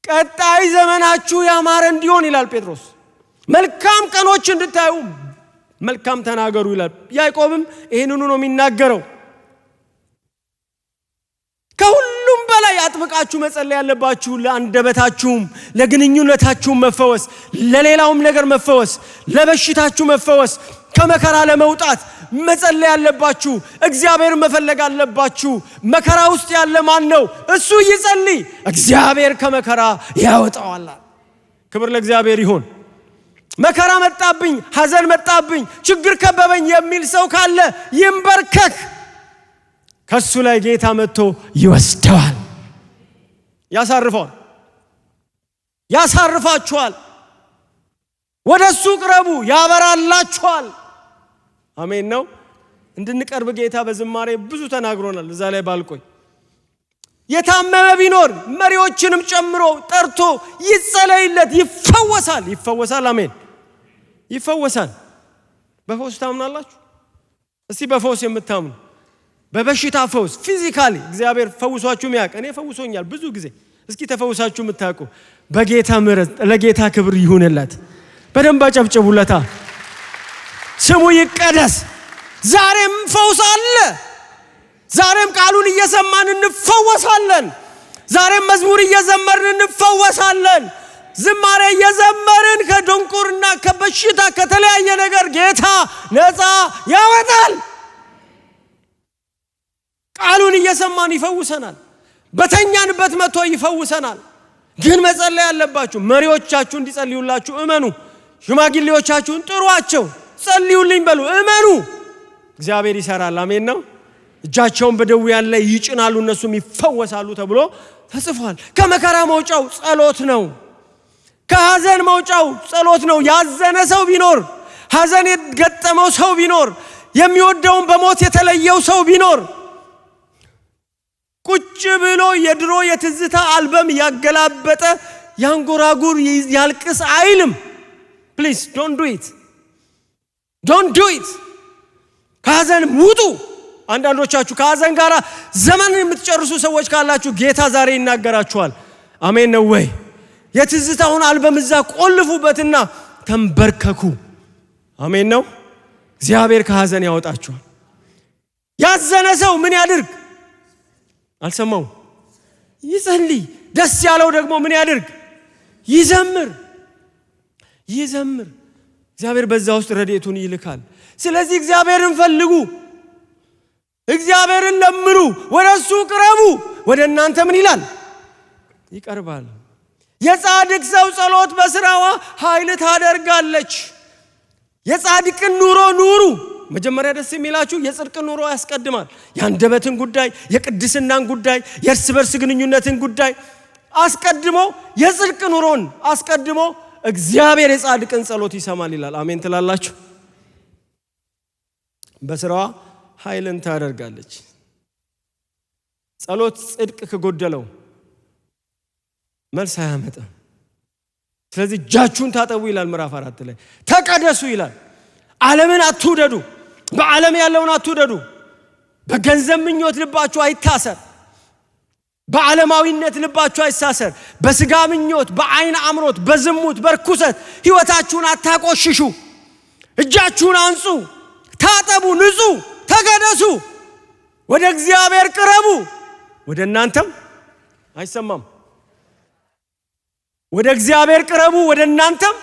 S1: ቀጣይ ዘመናችሁ ያማረ እንዲሆን ይላል ጴጥሮስ። መልካም ቀኖች እንድታዩ መልካም ተናገሩ ይላል። ያዕቆብም ይሄንኑ ነው የሚናገረው። ከሁሉም በላይ አጥብቃችሁ መጸለይ ያለባችሁ ለአንደበታችሁም፣ ለግንኙነታችሁም መፈወስ፣ ለሌላውም ነገር መፈወስ፣ ለበሽታችሁ መፈወስ፣ ከመከራ ለመውጣት መጸለይ ያለባችሁ። እግዚአብሔር መፈለግ አለባችሁ። መከራ ውስጥ ያለ ማን ነው? እሱ ይጸልይ፣ እግዚአብሔር ከመከራ ያወጣዋል። ክብር ለእግዚአብሔር ይሁን። መከራ መጣብኝ፣ ሐዘን መጣብኝ፣ ችግር ከበበኝ የሚል ሰው ካለ ይንበርከክ። ከሱ ላይ ጌታ መጥቶ ይወስደዋል፣ ያሳርፈዋል፣ ያሳርፋችኋል። ወደሱ ቅረቡ፣ ያበራላችኋል። አሜን ነው። እንድንቀርብ ጌታ በዝማሬ ብዙ ተናግሮናል። እዛ ላይ ባልቆይ የታመመ ቢኖር መሪዎችንም ጨምሮ ጠርቶ ይጸለይለት፣ ይፈወሳል። ይፈወሳል። አሜን። ይፈወሳል። በፈውስ ታምናላችሁ? እስቲ በፈውስ የምታምኑ በበሽታ ፈውስ ፊዚካሊ እግዚአብሔር ፈውሷችሁ የሚያውቅ እኔ ፈውሶኛል ብዙ ጊዜ። እስኪ ተፈውሳችሁ የምታውቁ በጌታ ምሕረት ለጌታ ክብር ይሁንለት። በደንብ አጨብጭቡለታ። ስሙ ይቀደስ። ዛሬም ፈውስ አለ። ዛሬም ቃሉን እየሰማን እንፈወሳለን። ዛሬም መዝሙር እየዘመርን እንፈወሳለን። ዝማሬ እየዘመርን ከድንቁርና ከበሽታ ከተለያየ ነገር ጌታ ነፃ ያወጣል። ቃሉን እየሰማን ይፈውሰናል። በተኛንበት መጥቶ ይፈውሰናል። ግን መጸለይ ያለባችሁ መሪዎቻችሁ እንዲጸልዩላችሁ እመኑ። ሽማግሌዎቻችሁን ጥሯቸው፣ ጸልዩልኝ በሉ፣ እመኑ። እግዚአብሔር ይሰራል። አሜን ነው። እጃቸውን በደዌያን ላይ ይጭናሉ እነሱም ይፈወሳሉ ተብሎ ተጽፏል። ከመከራ መውጫው ጸሎት ነው። ከሐዘን መውጫው ጸሎት ነው። ያዘነ ሰው ቢኖር፣ ሐዘን የገጠመው ሰው ቢኖር፣ የሚወደውን በሞት የተለየው ሰው ቢኖር ቁጭ ብሎ የድሮ የትዝታ አልበም ያገላበጠ ያንጎራጉር ያልቅስ አይልም። ፕሊዝ ዶንት ዱ ኢት፣ ዶንት ዱ ኢት። ከሐዘን ውጡ። አንዳንዶቻችሁ ከሐዘን ጋር ዘመን የምትጨርሱ ሰዎች ካላችሁ ጌታ ዛሬ ይናገራችኋል። አሜን ነው ወይ? የትዝታውን አልበም እዛ ቆልፉበትና ተንበርከኩ። አሜን ነው። እግዚአብሔር ከሐዘን ያወጣችኋል። ያዘነ ሰው ምን ያድርግ? አልሰማው? ይጸልይ። ደስ ያለው ደግሞ ምን ያድርግ? ይዘምር፣ ይዘምር። እግዚአብሔር በዛ ውስጥ ረድኤቱን ይልካል። ስለዚህ እግዚአብሔርን ፈልጉ፣ እግዚአብሔርን ለምኑ፣ ወደሱ ቅረቡ። ወደ እናንተ ምን ይላል? ይቀርባል። የጻድቅ ሰው ጸሎት በስራዋ ኃይል ታደርጋለች። የጻድቅን ኑሮ ኑሩ። መጀመሪያ ደስ የሚላችሁ የጽድቅ ኑሮ ያስቀድማል። የአንደበትን ጉዳይ፣ የቅድስናን ጉዳይ፣ የእርስ በርስ ግንኙነትን ጉዳይ አስቀድሞ የጽድቅ ኑሮን አስቀድሞ እግዚአብሔር የጻድቅን ጸሎት ይሰማል ይላል። አሜን ትላላችሁ? በስራዋ ኃይልን ታደርጋለች። ጸሎት ጽድቅ ከጎደለው መልስ አያመጣም። ስለዚህ እጃችሁን ታጠቡ ይላል ምዕራፍ 4 ላይ። ተቀደሱ ይላል። ዓለምን አትውደዱ፣ በዓለም ያለውን አትውደዱ። በገንዘብ ምኞት ልባችሁ አይታሰር፣ በዓለማዊነት ልባችሁ አይሳሰር። በስጋ ምኞት፣ በአይን አምሮት፣ በዝሙት፣ በርኩሰት ሕይወታችሁን አታቆሽሹ። እጃችሁን አንጹ፣ ታጠቡ፣ ንጹ፣ ተቀደሱ፣ ወደ እግዚአብሔር ቅረቡ። ወደ እናንተም አይሰማም። ወደ እግዚአብሔር ቅረቡ፣ ወደ እናንተም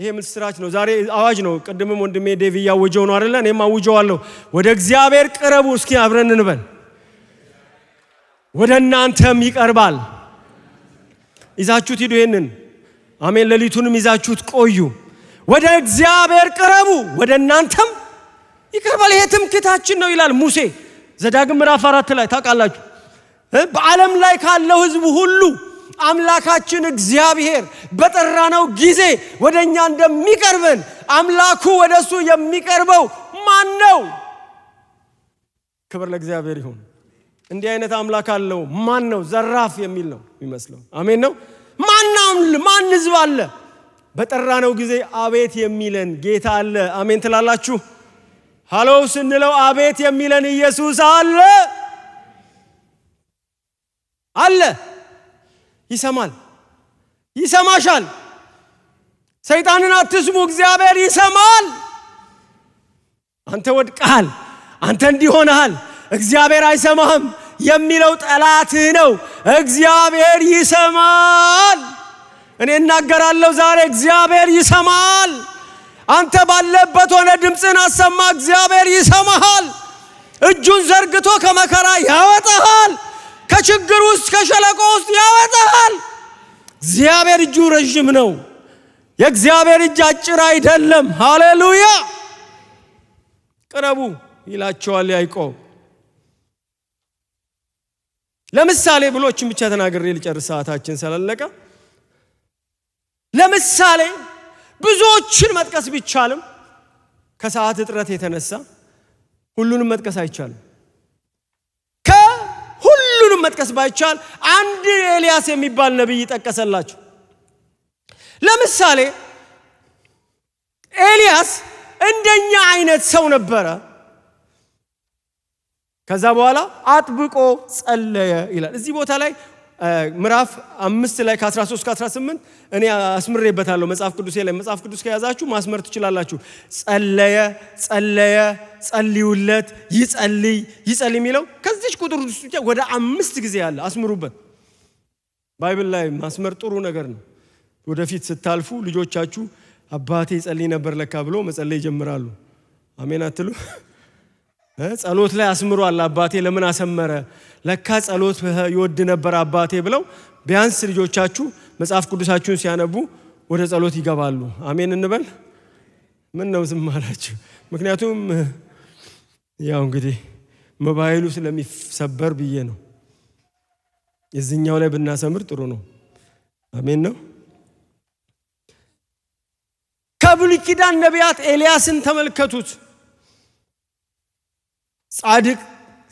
S1: ይሄ ምስራች ነው። ዛሬ አዋጅ ነው። ቀድመም ወንድሜ ዴቭ ያወጀው ነው አይደል? እኔም አውጀዋለሁ። ወደ እግዚአብሔር ቅረቡ። እስኪ አብረን እንበል። ወደ እናንተም ይቀርባል። ይዛችሁት ሂዱ ይሄንን። አሜን። ሌሊቱንም ይዛችሁት ቆዩ። ወደ እግዚአብሔር ቅረቡ፣ ወደ እናንተም ይቀርባል። ይሄ ትምክህታችን ነው ይላል ሙሴ ዘዳግም ምዕራፍ 4 ላይ ታውቃላችሁ። በዓለም ላይ ካለው ሕዝብ ሁሉ አምላካችን እግዚአብሔር በጠራነው ጊዜ ወደኛ እንደሚቀርበን አምላኩ ወደሱ የሚቀርበው ማን ነው? ክብር ለእግዚአብሔር ይሁን። እንዲህ አይነት አምላክ አለው ማን ነው? ዘራፍ የሚል ነው የሚመስለው። አሜን ነው። ማን ሕዝብ አለ? በጠራነው ጊዜ አቤት የሚለን ጌታ አለ። አሜን ትላላችሁ? ሃሎ ስንለው አቤት የሚለን ኢየሱስ አለ። ይሰማል፣ ይሰማሻል። ሰይጣንን አትስሙ፣ እግዚአብሔር ይሰማል። አንተ ወድቀሃል፣ አንተ እንዲሆነሃል፣ እግዚአብሔር አይሰማህም የሚለው ጠላትህ ነው። እግዚአብሔር ይሰማል። እኔ እናገራለሁ ዛሬ እግዚአብሔር ይሰማል። አንተ ባለበት ሆነ ድምፅን አሰማ፣ እግዚአብሔር ይሰማሃል። እጁን ዘርግቶ ከመከራ ያወጣሃል። ከችግር ውስጥ ከሸለቆ ውስጥ ያወጣሃል። እግዚአብሔር እጁ ረጅም ነው። የእግዚአብሔር እጅ አጭር አይደለም። ሃሌሉያ። ቅረቡ ይላቸዋል ያዕቆብ። ለምሳሌ ብሎችን ብቻ ተናግሬ ልጨርስ ሰዓታችን ስላለቀ። ለምሳሌ ብዙዎችን መጥቀስ ቢቻልም ከሰዓት እጥረት የተነሳ ሁሉንም መጥቀስ አይቻልም። ከሁሉንም መጥቀስ ባይቻል አንድ ኤልያስ የሚባል ነብይ ጠቀሰላችሁ። ለምሳሌ ኤልያስ እንደኛ አይነት ሰው ነበረ። ከዛ በኋላ አጥብቆ ጸለየ ይላል። እዚህ ቦታ ላይ ምዕራፍ 5 ላይ ከ13 እስከ 18 እኔ አስምሬበታለሁ መጽሐፍ ቅዱሴ ላይ። መጽሐፍ ቅዱስ ከያዛችሁ ማስመር ትችላላችሁ። ጸለየ፣ ጸልዩለት፣ ይጸልይ የሚለው ከዚህ ቁጥር ውስጥ ወደ 5 ጊዜ አለ። አስምሩበት። ባይብል ላይ ማስመር ጥሩ ነገር ነው። ወደፊት ስታልፉ ልጆቻችሁ አባቴ ይጸልይ ነበር ለካ ብሎ መጸለይ ይጀምራሉ። አሜን አትሉ? ጸሎት ላይ አስምሯል። አባቴ ለምን አሰመረ? ለካ ጸሎት ይወድ ነበር አባቴ ብለው ቢያንስ ልጆቻችሁ መጽሐፍ ቅዱሳችሁን ሲያነቡ ወደ ጸሎት ይገባሉ። አሜን እንበል። ምን ነው ዝም አላችሁ? ምክንያቱም ያው እንግዲህ ሞባይሉ ስለሚሰበር ብዬ ነው። እዚህኛው ላይ ብናሰምር ጥሩ ነው። አሜን ነው። ከብሉይ ኪዳን ነቢያት ኤልያስን ተመልከቱት። ጻድቅ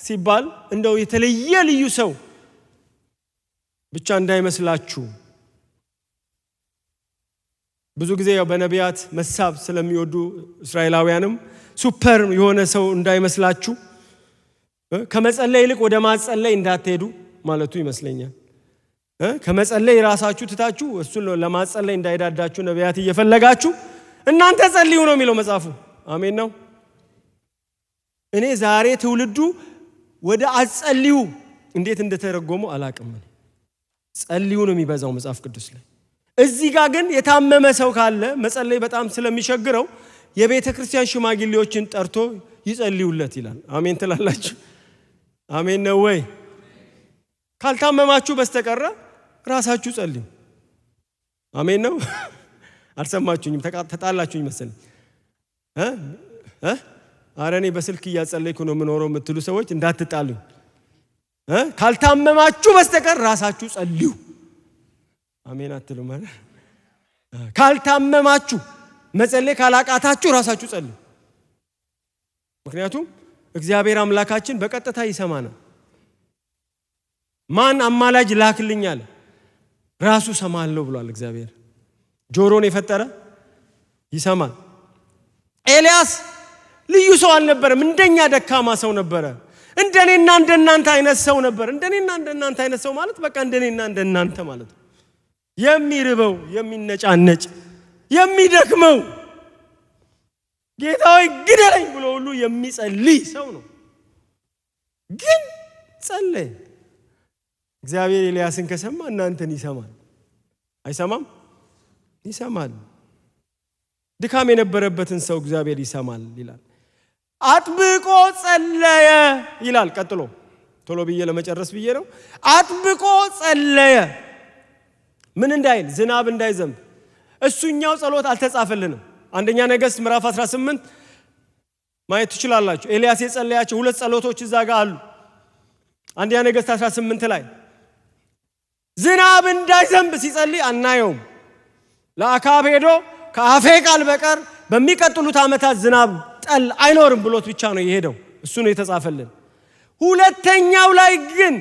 S1: ሲባል እንደው የተለየ ልዩ ሰው ብቻ እንዳይመስላችሁ። ብዙ ጊዜ ያው በነቢያት መሳብ ስለሚወዱ እስራኤላውያንም ሱፐር የሆነ ሰው እንዳይመስላችሁ፣ ከመጸለይ ይልቅ ወደ ማጸለይ እንዳትሄዱ ማለቱ ይመስለኛል። ከመጸለይ ራሳችሁ ትታችሁ እሱን ለማጸለይ እንዳይዳዳችሁ ነቢያት እየፈለጋችሁ እናንተ ጸልዩ ነው የሚለው መጽሐፉ። አሜን ነው። እኔ ዛሬ ትውልዱ ወደ አጸልዩ እንዴት እንደተረጎመው አላቅም። ጸልዩ ነው የሚበዛው መጽሐፍ ቅዱስ ላይ። እዚህ ጋር ግን የታመመ ሰው ካለ መጸለይ በጣም ስለሚቸግረው የቤተ ክርስቲያን ሽማግሌዎችን ጠርቶ ይጸልዩለት ይላል። አሜን ትላላችሁ? አሜን ነው ወይ? ካልታመማችሁ በስተቀር ራሳችሁ ጸልዩ። አሜን ነው። አልሰማችሁኝም? ተጣላችሁኝ መሰለኝ። አረ እኔ በስልክ እያጸለይኩ ነው የምኖረው የምትሉ ሰዎች እንዳትጣሉኝ። ካልታመማችሁ በስተቀር ራሳችሁ ጸልዩ። አሜን አትሉ ማለት? ካልታመማችሁ መጸለይ ካላቃታችሁ ራሳችሁ ጸልዩ። ምክንያቱም እግዚአብሔር አምላካችን በቀጥታ ይሰማናል። ማን አማላጅ ላክልኝ አለ? ራሱ ሰማለሁ ብሏል እግዚአብሔር። ጆሮን የፈጠረ ይሰማል። ኤልያስ ልዩ ሰው አልነበረም። እንደኛ ደካማ ሰው ነበረ። እንደኔና እንደናንተ አይነት ሰው ነበር። እንደኔና እንደናንተ አይነት ሰው ማለት በቃ እንደኔና እንደናንተ ማለት ነው። የሚርበው፣ የሚነጫነጭ፣ የሚደክመው ጌታ ሆይ ግደለኝ ብሎ ሁሉ የሚጸልይ ሰው ነው። ግን ጸለየ። እግዚአብሔር ኤልያስን ከሰማ እናንተን ይሰማል። አይሰማም? ይሰማል። ድካም የነበረበትን ሰው እግዚአብሔር ይሰማል ይላል። አጥብቆ ጸለየ ይላል። ቀጥሎ ቶሎ ብዬ ለመጨረስ ብዬ ነው። አጥብቆ ጸለየ ምን እንዳይል? ዝናብ እንዳይዘንብ። እሱኛው ጸሎት አልተጻፈልንም። አንደኛ ነገሥት ምዕራፍ 18 ማየት ትችላላችሁ። ኤልያስ የጸለያቸው ሁለት ጸሎቶች እዛ ጋር አሉ። አንደኛ ነገሥት 18 ላይ ዝናብ እንዳይዘንብ ሲጸልይ አናየውም። ለአካብ ሄዶ ከአፌ ቃል በቀር በሚቀጥሉት ዓመታት ዝናብ ጠል አይኖርም ብሎት ብቻ ነው የሄደው። እሱ ነው የተጻፈልን። ሁለተኛው ላይ ግን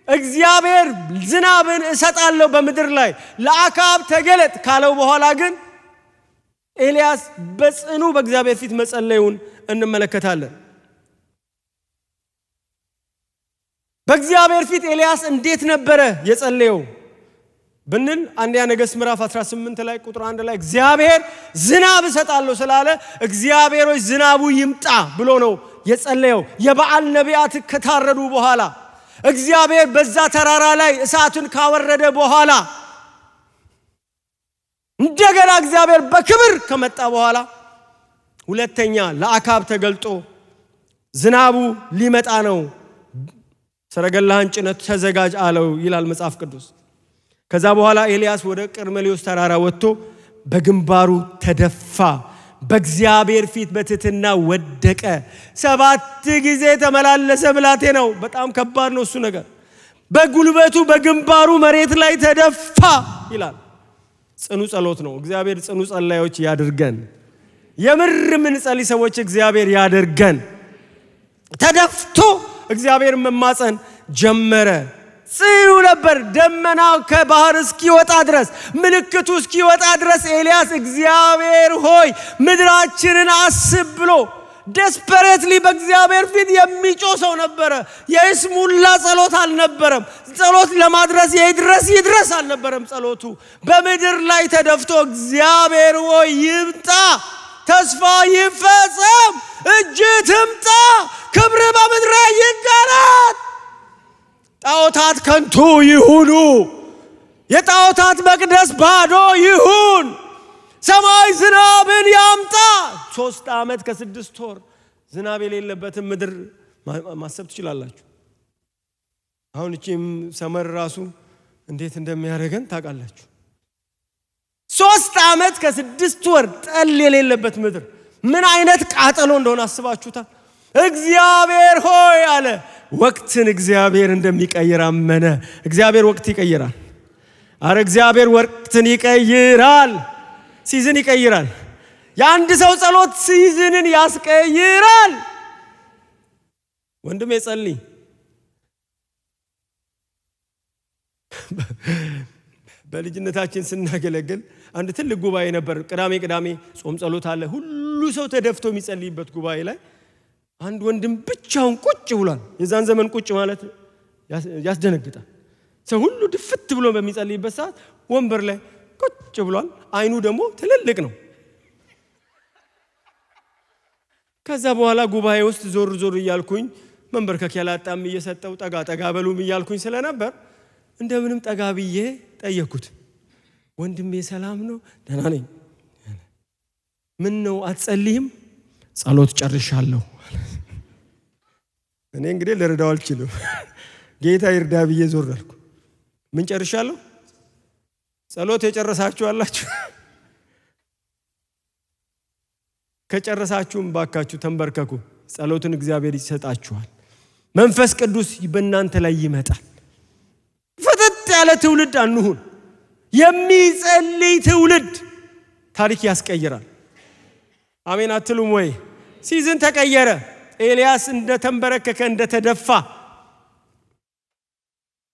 S1: እግዚአብሔር ዝናብን እሰጣለሁ በምድር ላይ ለአካብ ተገለጥ ካለው በኋላ ግን ኤልያስ በጽኑ በእግዚአብሔር ፊት መጸለዩን እንመለከታለን። በእግዚአብሔር ፊት ኤልያስ እንዴት ነበረ የጸለየው ብንል አንደኛ ነገሥት ምዕራፍ 18 ላይ ቁጥር 1 ላይ እግዚአብሔር ዝናብ እሰጣለሁ ስላለ እግዚአብሔሮች ዝናቡ ይምጣ ብሎ ነው የጸለየው። የበዓል ነቢያት ከታረዱ በኋላ እግዚአብሔር በዛ ተራራ ላይ እሳትን ካወረደ በኋላ እንደገና እግዚአብሔር በክብር ከመጣ በኋላ ሁለተኛ ለአካብ ተገልጦ ዝናቡ ሊመጣ ነው፣ ሰረገላህን ጭነት ተዘጋጅ አለው ይላል መጽሐፍ ቅዱስ። ከዛ በኋላ ኤልያስ ወደ ቀርሜሎስ ተራራ ወጥቶ በግንባሩ ተደፋ፣ በእግዚአብሔር ፊት በትሕትና ወደቀ፣ 7 ጊዜ ተመላለሰ። ብላቴናው በጣም ከባድ ነው እሱ ነገር። በጉልበቱ በግንባሩ መሬት ላይ ተደፋ ይላል። ጽኑ ጸሎት ነው። እግዚአብሔር ጽኑ ጸላዮች ያድርገን። የምር ምን ጸልይ ሰዎች እግዚአብሔር ያድርገን። ተደፍቶ እግዚአብሔር መማፀን ጀመረ። ጽኑ ነበር። ደመናው ከባህር እስኪወጣ ድረስ ምልክቱ እስኪወጣ ድረስ ኤልያስ እግዚአብሔር ሆይ ምድራችንን አስብ ብሎ ዴስፐሬትሊ በእግዚአብሔር ፊት የሚጮህ ሰው ነበረ። የይስሙላ ጸሎት አልነበረም። ጸሎት ለማድረስ ይድረስ አልነበረም። ጸሎቱ በምድር ላይ ተደፍቶ እግዚአብሔር ሆይ ይምጣ፣ ተስፋ ይፈጸም፣ እጅ ትምጣ፣ ክብር በምድር ይገለጥ፣ ጣዖታት ከንቱ ይሁኑ፣ የጣዖታት መቅደስ ባዶ ይሁን፣ ሰማይ ዝናብን ያምጣ። 3 ዓመት ከ6 ወር ዝናብ የሌለበትን ምድር ማሰብ ትችላላችሁ። አሁን እቺም ሰመር ራሱ እንዴት እንደሚያደርገን ታውቃላችሁ። 3 ዓመት ከ6 ወር ጠል የሌለበት ምድር ምን አይነት ቃጠሎ እንደሆነ አስባችሁታል? እግዚአብሔር ሆይ አለ። ወቅትን እግዚአብሔር እንደሚቀይር አመነ። እግዚአብሔር ወቅት ይቀይራል። አረ እግዚአብሔር ወቅትን ይቀይራል። ሲዝን ይቀይራል። የአንድ ሰው ጸሎት ሲዝንን ያስቀይራል። ወንድሜ ጸልይ። በልጅነታችን ስናገለግል አንድ ትልቅ ጉባኤ ነበር። ቅዳሜ ጾም ጸሎት አለ። ሁሉ ሰው ተደፍቶ የሚጸልይበት ጉባኤ ላይ አንድ ወንድም ብቻውን ቁጭ ብሏል። የዛን ዘመን ቁጭ ማለት ያስደነግጣል። ሰው ሁሉ ድፍት ብሎ በሚጸልይበት ሰዓት ወንበር ላይ ቁጭ ብሏል። አይኑ ደግሞ ትልልቅ ነው። ከዛ በኋላ ጉባኤ ውስጥ ዞር እያልኩኝ መንበርከክ ያላጣም እየሰጠው ጠጋ በሉም እያልኩኝ ስለነበር እንደምንም ጠጋ ብዬ ጠየኩት። ወንድሜ ሰላም ነው? ደህና ነኝ። ምን ነው አትጸልይም? ጸሎት ጨርሻለሁ። እኔ እንግዲህ ልረዳው አልችልም። ጌታ ይርዳ ብዬ ዞር አልኩ። ምን ጨርሻለሁ? ጸሎት የጨረሳችሁ አላችሁ? ከጨረሳችሁም ባካችሁ ተንበርከኩ። ጸሎትን እግዚአብሔር ይሰጣችኋል። መንፈስ ቅዱስ በእናንተ ላይ ይመጣል። ፍጥጥ ያለ ትውልድ አንሁን። የሚጸልይ ትውልድ ታሪክ ያስቀይራል። አሜን አትሉም ወይ? ሲዝን ተቀየረ። ኤልያስ እንደተንበረከከ እንደተደፋ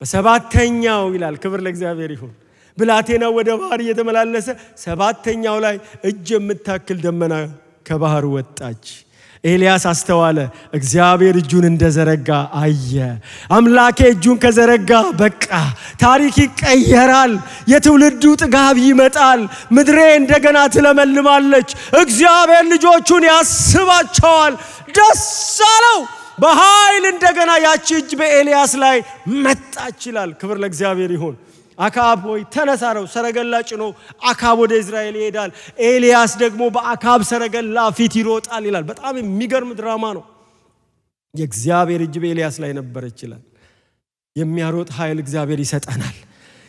S1: በሰባተኛው ይላል። ክብር ለእግዚአብሔር ይሁን። ብላቴናው ወደ ባህር እየተመላለሰ 7ኛው ላይ እጅ የምታክል ደመና ከባህር ወጣች። ኤልያስ አስተዋለ። እግዚአብሔር እጁን እንደዘረጋ አየ። አምላኬ እጁን ከዘረጋ በቃ ታሪክ ይቀየራል። የትውልዱ ጥጋብ ይመጣል። ምድሬ እንደገና ትለመልማለች። እግዚአብሔር ልጆቹን ያስባቸዋል። ደስ አለው። በኃይል እንደገና ያቺ እጅ በኤልያስ ላይ መጣች ይላል። ክብር ለእግዚአብሔር ይሁን። አካብ ሆይ ተነሳረው ሰረገላ ጭኖ አካብ ወደ እስራኤል ይሄዳል። ኤልያስ ደግሞ በአካብ ሰረገላ ፊት ይሮጣል ይላል። በጣም የሚገርም ድራማ ነው። የእግዚአብሔር እጅ በኤልያስ ላይ ነበረች ይላል። የሚያሮጥ ኃይል እግዚአብሔር ይሰጠናል።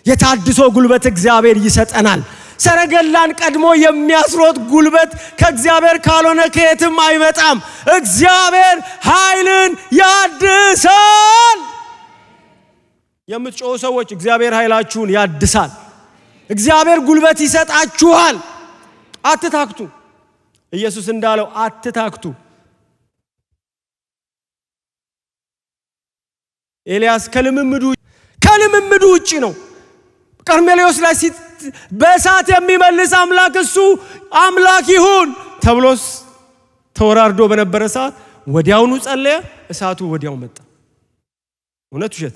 S1: የታድሶ ጉልበት እግዚአብሔር ይሰጠናል። ሰረገላን ቀድሞ የሚያስሮጥ ጉልበት ከእግዚአብሔር ካልሆነ ከየትም አይመጣም። እግዚአብሔር ኃይልን ያድሳል። የምትጮሁ ሰዎች እግዚአብሔር ኃይላችሁን ያድሳል። እግዚአብሔር ጉልበት ይሰጣችኋል። አትታክቱ። ኢየሱስ እንዳለው አትታክቱ። ኤልያስ ከልምምዱ ውጪ ነው። ቀርሜሎስ ላይ በእሳት የሚመልስ አምላክ እሱ አምላክ ይሁን ተብሎስ ተወራርዶ በነበረ ሰዓት ወዲያውኑ ጸለየ። እሳቱ ወዲያው መጣ። እውነት ውሸት?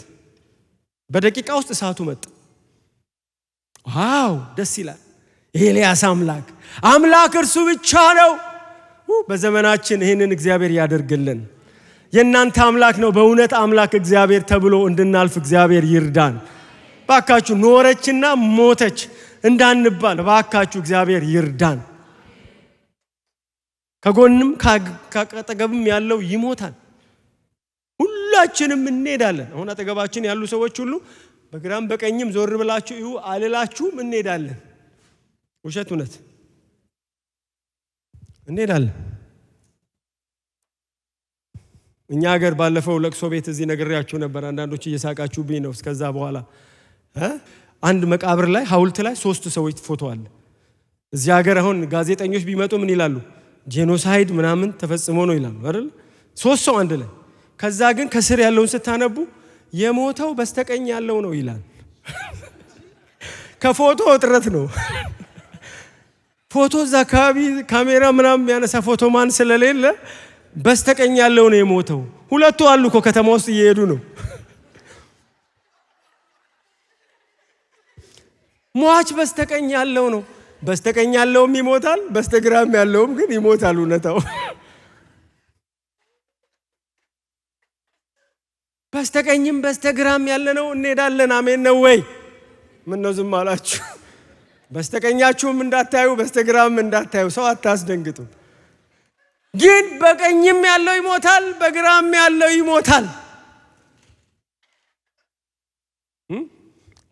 S1: በደቂቃ ውስጥ እሳቱ መጣ። ዋው ደስ ይላል። ኤልያስ አምላክ እርሱ ብቻ ነው። በዘመናችን ይህንን እግዚአብሔር ያደርግልን። የእናንተ አምላክ ነው በእውነት አምላክ እግዚአብሔር ተብሎ እንድናልፍ እግዚአብሔር ይርዳን። ባካችሁ ኖረችና ሞተች እንዳንባል ባካችሁ እግዚአብሔር ይርዳን። ከጎንም ካጠገብም ያለው ይሞታል። ሁላችንም እንሄዳለን። አሁን አጠገባችን ያሉ ሰዎች ሁሉ በግራም በቀኝም ዞር ብላችሁ እዩ አልላችሁም፣ እንሄዳለን። ውሸት እውነት እንሄዳለን። እኛ ሀገር ባለፈው ለቅሶ ቤት እዚህ ነግሬያችሁ ነበር። አንዳንዶች እየሳቃችሁብኝ ነው። እስከዛ በኋላ አንድ መቃብር ላይ ሐውልት ላይ 3 ሰዎች ፎቶ አለ። እዚህ ሀገር አሁን ጋዜጠኞች ቢመጡ ምን ይላሉ? ጄኖሳይድ ምናምን ተፈጽሞ ነው ይላሉ አይደል? 3 ሰው አንድ ላይ። ከዛ ግን ከስር ያለውን ስታነቡ የሞተው በስተቀኝ ያለው ነው ይላል። ከፎቶ እጥረት ነው። ፎቶ እዛ አካባቢ ካሜራ ምናምን የሚያነሳ ፎቶ ማን ስለሌለ በስተቀኝ ያለው ነው የሞተው። ሁለቱ አሉ እኮ ከተማ ውስጥ እየሄዱ ነው። ሟች በስተቀኝ ያለው ነው። በስተቀኝ ያለውም ይሞታል፣ በስተግራም ያለውም ግን ይሞታል። እውነታው በስተቀኝም በስተግራም ያለ ነው። እንሄዳለን። አሜን ነው ወይ? ምን ነው ዝም አላችሁ? በስተቀኛችሁም እንዳታዩ በስተግራም እንዳታዩ። ሰው አታስደንግጡ። ግን በቀኝም ያለው ይሞታል፣ በግራም ያለው ይሞታል።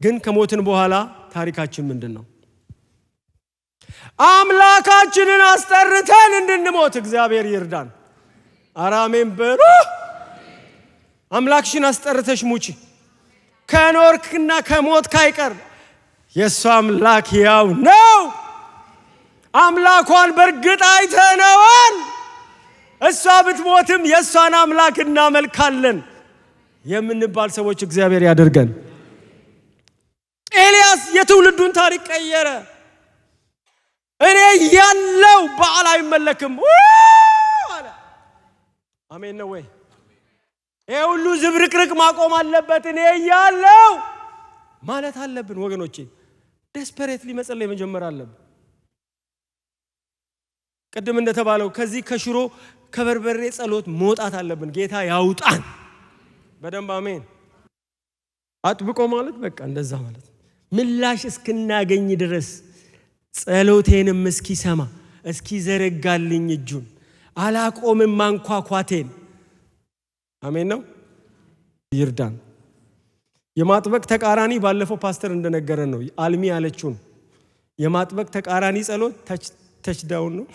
S1: ግን ከሞትን በኋላ ታሪካችን ምንድነው? አምላካችንን አስጠርተን እንድንሞት እግዚአብሔር ይርዳን። አራሜን በሉ። አምላክሽን አስጠርተሽ ሙቺ። ከኖርክና ከሞት ካይቀር የሷ አምላክ ያው ነው። አምላኳን በርግጥ አይተነዋል። እሷ ብትሞትም የሷን አምላክ እናመልካለን የምንባል ሰዎች እግዚአብሔር ያደርገን። ኤልያስ የትውልዱን ታሪክ ቀየረ። እኔ ያለው በዓል አይመለክም አለ። አሜን ነው ወይ? ይሄ ሁሉ ዝብርቅርቅ ማቆም አለበት። እኔ ያለው ማለት አለብን ወገኖቼ። ዴስፐሬትሊ መጸለይ መጀመር አለብን። ቅድም እንደተባለው ከዚህ ከሽሮ ከበርበሬ ጸሎት መውጣት አለብን። ጌታ ያውጣን በደንብ አሜን። አጥብቆ ማለት በቃ እንደዛ ማለት ምላሽ እስክናገኝ ድረስ ጸሎቴንም እስኪሰማ እስኪዘረጋልኝ እጁን አላቆምም ማንኳኳቴን። አሜን ነው። ይርዳን። የማጥበቅ ተቃራኒ ባለፈው ፓስተር እንደነገረን ነው። አልሚ ያለችው የማጥበቅ ተቃራኒ ጸሎት ተች ዳውን ነው።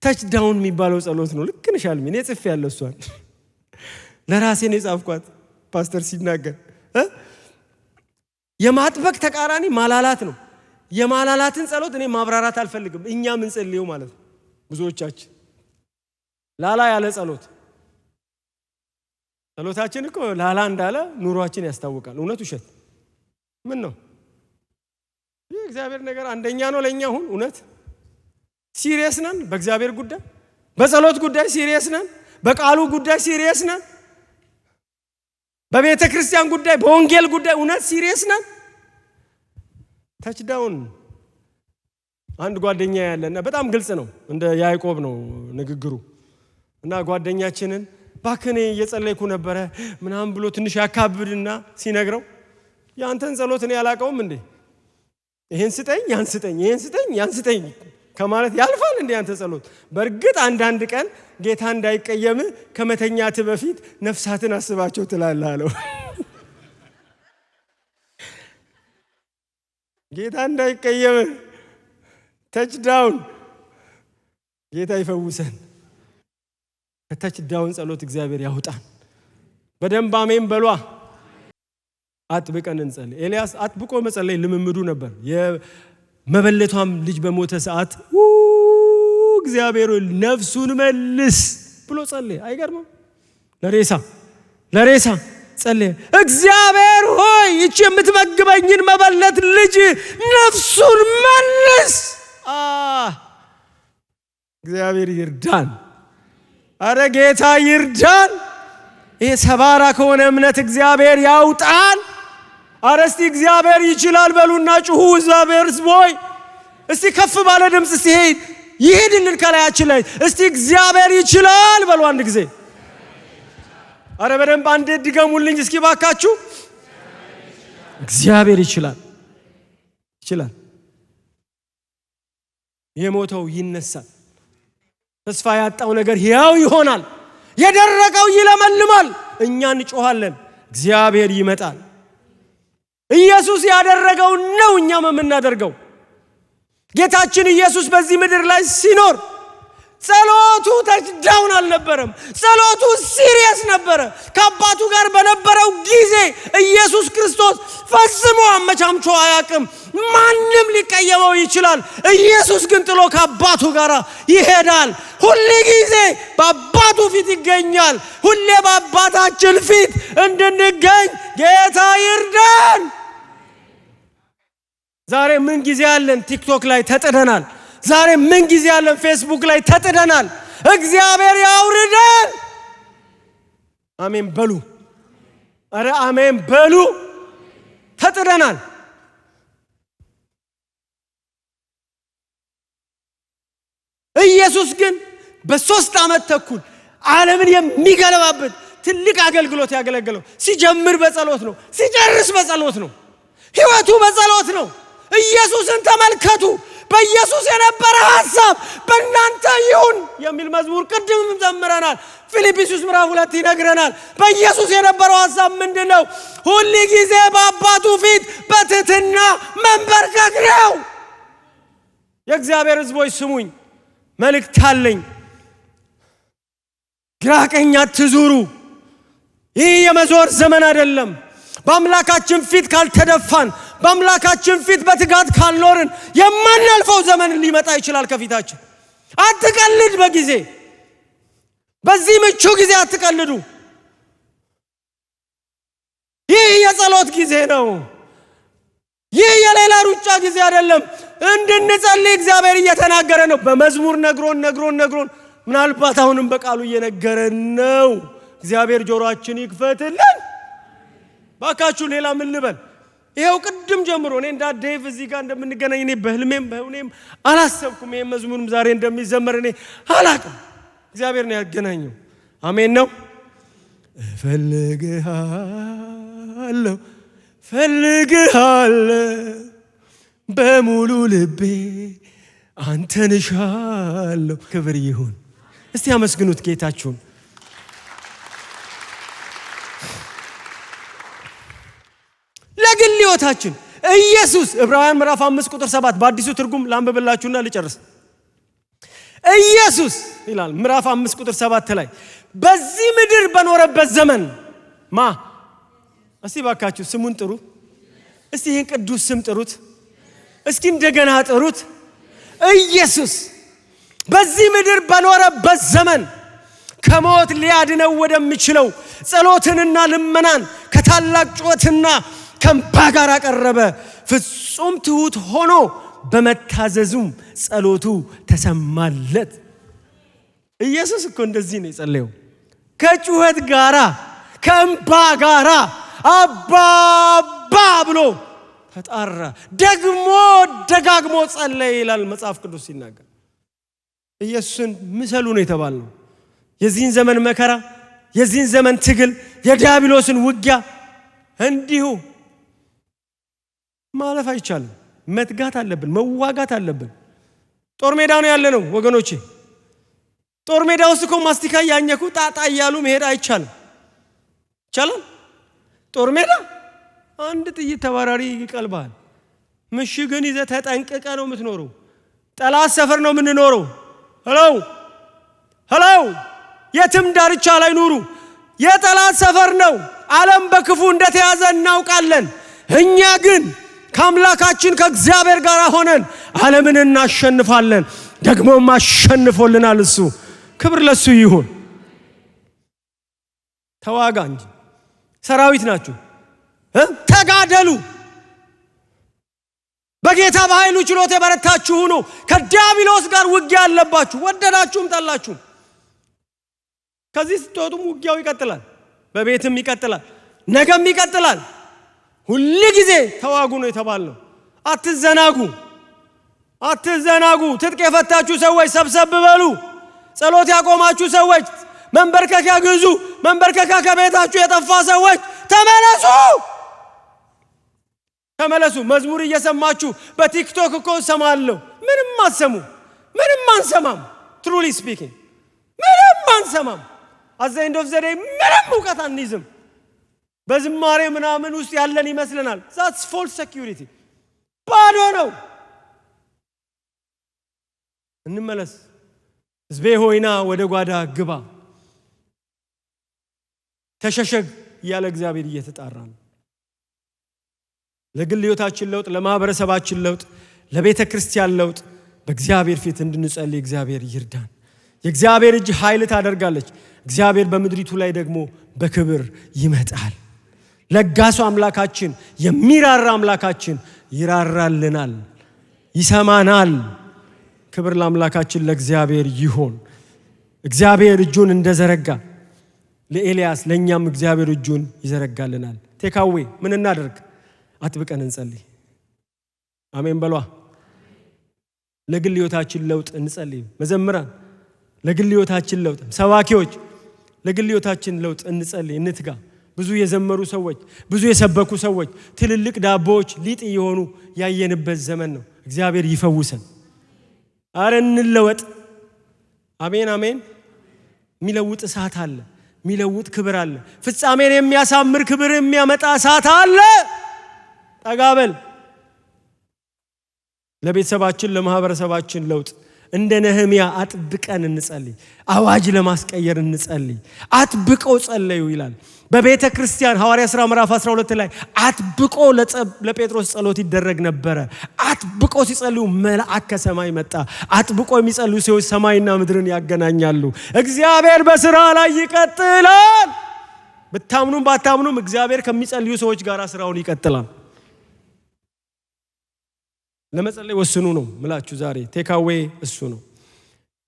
S1: ተች ዳውን የሚባለው ጸሎት ነው። ልክ ነሽ አልሚ። እኔ ጽፌ ያለው እሷን ለራሴ ነው የጻፍኳት ፓስተር ሲናገር። የማጥበቅ ተቃራኒ ማላላት ነው። የማላላትን ጸሎት እኔ ማብራራት አልፈልግም። እኛ ምን ጸልየው ማለት ነው። ብዙዎቻችን ላላ ያለ ጸሎታችን እኮ ላላ እንዳለ ኑሯችን ያስታውቃል። እውነት ውሸት ምን ነው? ይህ እግዚአብሔር ነገር አንደኛ ነው ለኛ። አሁን እውነት ሲሪየስ ነን። በእግዚአብሔር ጉዳይ በጸሎት ጉዳይ ሲሪየስ ነን። በቃሉ ጉዳይ ሲሪየስ ነን። በቤተ ክርስቲያን ጉዳይ በወንጌል ጉዳይ እውነት ሲሪየስ ነን። ተችዳውን አንድ ጓደኛ ያለና በጣም ግልጽ ነው። እንደ ያዕቆብ ነው ንግግሩ እና ጓደኛችንን ባክኔ እየጸለይኩ ነበረ ምናምን ብሎ ትንሽ ያካብድና ሲነግረው ያንተን ጸሎት እኔ ያላቀውም እንዴ? ይሄን ስጠኝ ያን ስጠኝ ይሄን ስጠኝ ያን ስጠኝ ከማለት ያልፋል እንዴ ያንተ ጸሎት? በርግጥ አንድ ቀን ጌታ እንዳይቀየም ከመተኛት በፊት ነፍሳትን አስባቸው ትላለህ አለው። ጌታ እንዳይቀየም ተች ዳውን ጌታ ይፈውሰን። ከተች ዳውን ጸሎት እግዚአብሔር ያውጣን። በደንብ አሜን በሏ። አጥብቀን እንጸልይ። ኤልያስ አጥብቆ መጸለይ ልምምዱ ነበር። የመበለቷም ልጅ በሞተ ሰዓት እግዚአብሔር ነፍሱን መልስ ብሎ ጸለየ። አይገርምም? ለሬሳ ጸለየ። እግዚአብሔር ሆይ ይህች የምትመግበኝን መበለት ልጅ ነፍሱን መልስ። እግዚአብሔር ይርዳን። አረ ጌታ ይርዳን። ይሄ ሰባራ ከሆነ እምነት እግዚአብሔር ያውጣን። አረ እስቲ እግዚአብሔር ይችላል በሉና ጩሁ። እግዚአብሔር ሆይ እስቲ ከፍ ባለ ድምጽ እስቲ ይሄድልን ከላያችን ላይ እስቲ እግዚአብሔር ይችላል በሉ አንድ ጊዜ። አረ በደንብ አንዴ ድገሙልኝ እስኪ ባካችሁ። እግዚአብሔር ይችላል። የሞተው ይነሳል። ተስፋ ያጣው ነገር ሕያው ይሆናል። የደረቀው ይለመልማል። እኛ እንጮሃለን፣ እግዚአብሔር ይመጣል። ኢየሱስ ያደረገው ነው እኛም የምናደርገው። ጌታችን ኢየሱስ በዚህ ምድር ላይ ሲኖር ጸሎቱ ተችዳውን አልነበረም። ጸሎቱ ሲሪየስ ነበረ። ከአባቱ ጋር በነበረው ጊዜ ኢየሱስ ክርስቶስ ፈጽሞ አመቻምቾ አያውቅም። ማንም ሊቀየመው ይችላል። ኢየሱስ ግን ጥሎ ከአባቱ ጋር ይሄዳል። ሁሌ ጊዜ በአባቱ ፊት ይገኛል። ሁሌ በአባታችን ፊት እንድንገኝ ጌታ ይርዳን። ዛሬ ምን ጊዜ ያለን ቲክቶክ ላይ ተጥደናል። ዛሬ ምን ጊዜ ያለን ፌስቡክ ላይ ተጥደናል። እግዚአብሔር ያውርደን። አሜን በሉ። አረ አሜን በሉ። ተጥደናል። ኢየሱስ ግን በ3 ዓመት ተኩል ዓለምን የሚገለባበት ትልቅ አገልግሎት ያገለገለው ሲጀምር በጸሎት ነው፣ ሲጨርስ በጸሎት ነው። ሕይወቱ በጸሎት ነው። ኢየሱስን ተመልከቱ። በኢየሱስ የነበረ ሐሳብ በእናንተ ይሁን የሚል መዝሙር ቅድምም ዘምረናል። ፊልጵስዩስ ምዕራፍ 2 ይነግረናል። በኢየሱስ የነበረው ሐሳብ ምንድነው? ሁሉ ጊዜ በአባቱ ፊት በትህትና መንበርከክ ነው። የእግዚአብሔር ሕዝቦች ስሙኝ፣ መልእክት አለኝ። ግራ ቀኝ አትዙሩ። ይህ የመዞር ዘመን አይደለም። በአምላካችን ፊት ካልተደፋን፣ በአምላካችን ፊት በትጋት ካልኖርን የማናልፈው ዘመን ሊመጣ ይችላል ከፊታችን። አትቀልድ በጊዜ በዚህ ምቹ ጊዜ አትቀልዱ። ይህ የጸሎት ጊዜ ነው። ይህ የሌላ ሩጫ ጊዜ አይደለም። እንድንጸልይ እግዚአብሔር እየተናገረ ነው። በመዝሙር ነግሮን ምናልባት አሁንም በቃሉ እየነገረን ነው። እግዚአብሔር ጆሮአችን ይክፈትልን። ባካችሁ ሌላ ምን ልበል? ይሄው ቅድም ጀምሮ እኔ እንዳ ዴቭ እዚህ ጋር እንደምንገናኝ እኔ በህልሜም አላሰብኩም። ይሄ መዝሙርም ዛሬ እንደሚዘመር እኔ አላቅም። እግዚአብሔር ነው ያገናኘው። አሜን ነው። ፈልግሃለሁ በሙሉ ልቤ አንተን እሻለሁ። ክብር ይሁን። እስቲ አመስግኑት ጌታችሁን። ለግል ሕይወታችን ኢየሱስ ዕብራውያን ምዕራፍ 5 ቁጥር 7 በአዲሱ ትርጉም ላንብብላችሁና ልጨርስ። ኢየሱስ ይላል ምዕራፍ 5 ቁጥር 7 ላይ በዚህ ምድር በኖረበት ዘመን እስቲ ባካችሁ ስሙን ጥሩ። እስቲ ይህን ቅዱስ ስም ጥሩት። እስኪ እንደገና ጥሩት። ኢየሱስ በዚህ ምድር በኖረበት ዘመን ከሞት ሊያድነው ወደሚችለው ጸሎትንና ልመናን ከታላቅ ጩኸትና ከእንባ ጋር አቀረበ። ፍጹም ትሁት ሆኖ በመታዘዙም ጸሎቱ ተሰማለት። ኢየሱስ እኮ እንደዚህ ነው የጸለየው። ከጩኸት ጋራ ከእንባ ጋራ አባባ ብሎ ተጣራ። ደግሞ ደጋግሞ ጸለየ ይላል መጽሐፍ ቅዱስ ሲናገር። ኢየሱስን ምሰሉ ነው የተባልነው። የዚህን ዘመን መከራ፣ የዚህን ዘመን ትግል፣ የዲያብሎስን ውጊያ እንዲሁ ማለፍ አይቻልም። መትጋት አለብን፣ መዋጋት አለብን። ጦር ሜዳ ነው ያለነው ወገኖቼ። ጦር ሜዳ ውስጥ እኮ ማስቲካ ያኘኩ ጣጣ ያሉ መሄድ አይቻልም። ይቻላል? ጦር ሜዳ አንድ ጥይት ተባራሪ ይቀልባል። ምሽግን ይዘህ ተጠንቅቀ ነው የምትኖረው። ጠላት ሰፈር ነው የምንኖረው። ሄሎ የትም ዳርቻ ላይ ኑሩ። የጠላት ሰፈር ነው። ዓለም በክፉ እንደተያዘ እናውቃለን። እኛ ግን ከአምላካችን ከእግዚአብሔር ጋር ሆነን ዓለምን እናሸንፋለን። ደግሞም አሸንፎልናል እሱ። ክብር ለሱ ይሁን። ተዋጋ እንጂ ሰራዊት ናችሁ። ተጋደሉ። በጌታ በኃይሉ ችሎት የበረታችሁ ሁኑ። ከዲያብሎስ ጋር ውጊያ አለባችሁ፣ ወደዳችሁም ጠላችሁም። ከዚህ ስትወጡም ውጊያው ይቀጥላል። በቤትም ይቀጥላል፣ ነገም ይቀጥላል። ሁሉ ጊዜ ተዋጉ ነው የተባልነው። አትዘናጉ። ትጥቅ የፈታችሁ ሰዎች ሰብሰብ በሉ። ጸሎት ያቆማችሁ ሰዎች መንበርከኪያ ግዙ። መንበርከኪያ ከቤታችሁ የጠፋ ሰዎች ተመለሱ። መዝሙር እየሰማችሁ በቲክቶክ እኮ ሰማለሁ። ምንም አትሰሙ፣ ምንም አንሰማም። ትሩሊ ስፒኪንግ ምንም አንሰማም። አዘይንዶ ዘዴ ምንም ዕውቀት አንይዝም። በዝማሬ ምናምን ውስጥ ያለን ይመስለናል። ዛትስ ፎልስ ሴኩሪቲ። ባዶ ነው። እንመለስ። ሕዝቤ ሆይና ወደ ጓዳ ግባ፣ ተሸሸግ እያለ እግዚአብሔር እየተጣራ ነው። ለግል ሕይወታችን ለውጥ፣ ለማህበረሰባችን ለውጥ፣ ለቤተ ክርስቲያን ለውጥ በእግዚአብሔር ፊት እንድንጸልይ እግዚአብሔር ይርዳን። የእግዚአብሔር እጅ ኃይል ታደርጋለች። እግዚአብሔር በምድሪቱ ላይ ደግሞ በክብር ይመጣል። ለጋሱ አምላካችን፣ የሚራራ አምላካችን ይራራልናል፣ ይሰማናል። ክብር ለአምላካችን ለእግዚአብሔር ይሁን። እግዚአብሔር እጁን እንደዘረጋ ለኤልያስ ለኛም እግዚአብሔር እጁን ይዘረጋልናል። ቴካዌ ምን እናደርግ? አጥብቀን እንጸልይ። አሜን በሏ። ለግል ሕይወታችን ለውጥ እንጸልይ። መዘምራን ለግል ሕይወታችን ለውጥ፣ ሰባኪዎች ለግል ሕይወታችን ለውጥ እንጸልይ፣ እንትጋ። ብዙ የዘመሩ ሰዎች፣ ብዙ የሰበኩ ሰዎች ትልልቅ ዳቦዎች ሊጥ የሆኑ ያየንበት ዘመን ነው። እግዚአብሔር ይፈውሰን። አረ እንለወጥ። አሜን አሜን። የሚለውጥ እሳት አለ፣ የሚለውጥ ክብር አለ። ፍጻሜን የሚያሳምር ክብር የሚያመጣ እሳት አለ። ጠጋበል። ለቤተሰባችን ለማህበረሰባችን ለውጥ እንደ ነህምያ አጥብቀን እንጸልይ። አዋጅ ለማስቀየር እንጸልይ። አጥብቀው ጸለዩ ይላል በቤተ ክርስቲያን ሐዋርያ ሥራ ምዕራፍ 12 ላይ አጥብቆ ለጴጥሮስ ጸሎት ይደረግ ነበረ። አጥብቆ ሲጸልዩ መልአክ ከሰማይ መጣ። አጥብቆ የሚጸልዩ ሰዎች ሰማይና ምድርን ያገናኛሉ። እግዚአብሔር በስራ ላይ ይቀጥላል። ብታምኑም ባታምኑም እግዚአብሔር ከሚጸልዩ ሰዎች ጋር ስራውን ይቀጥላል። ለመጸለይ ወስኑ ነው ምላችሁ። ዛሬ ቴካዌ እሱ ነው።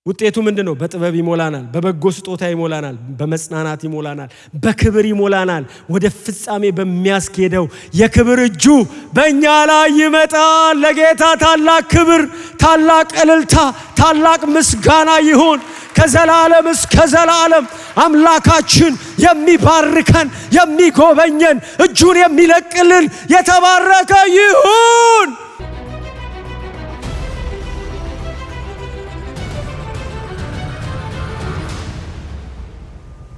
S1: ውጤቱ ምንድነው? በጥበብ ይሞላናል፣ በበጎ ስጦታ ይሞላናል፣ በመጽናናት ይሞላናል፣ በክብር ይሞላናል። ወደ ፍጻሜ በሚያስኬደው የክብር እጁ በእኛ ላይ ይመጣል። ለጌታ ታላቅ ክብር፣ ታላቅ እልልታ፣ ታላቅ ምስጋና ይሁን ከዘላለም እስከ ዘላለም። አምላካችን የሚባርከን የሚጎበኘን እጁን የሚለቅልን የተባረከ ይሁን።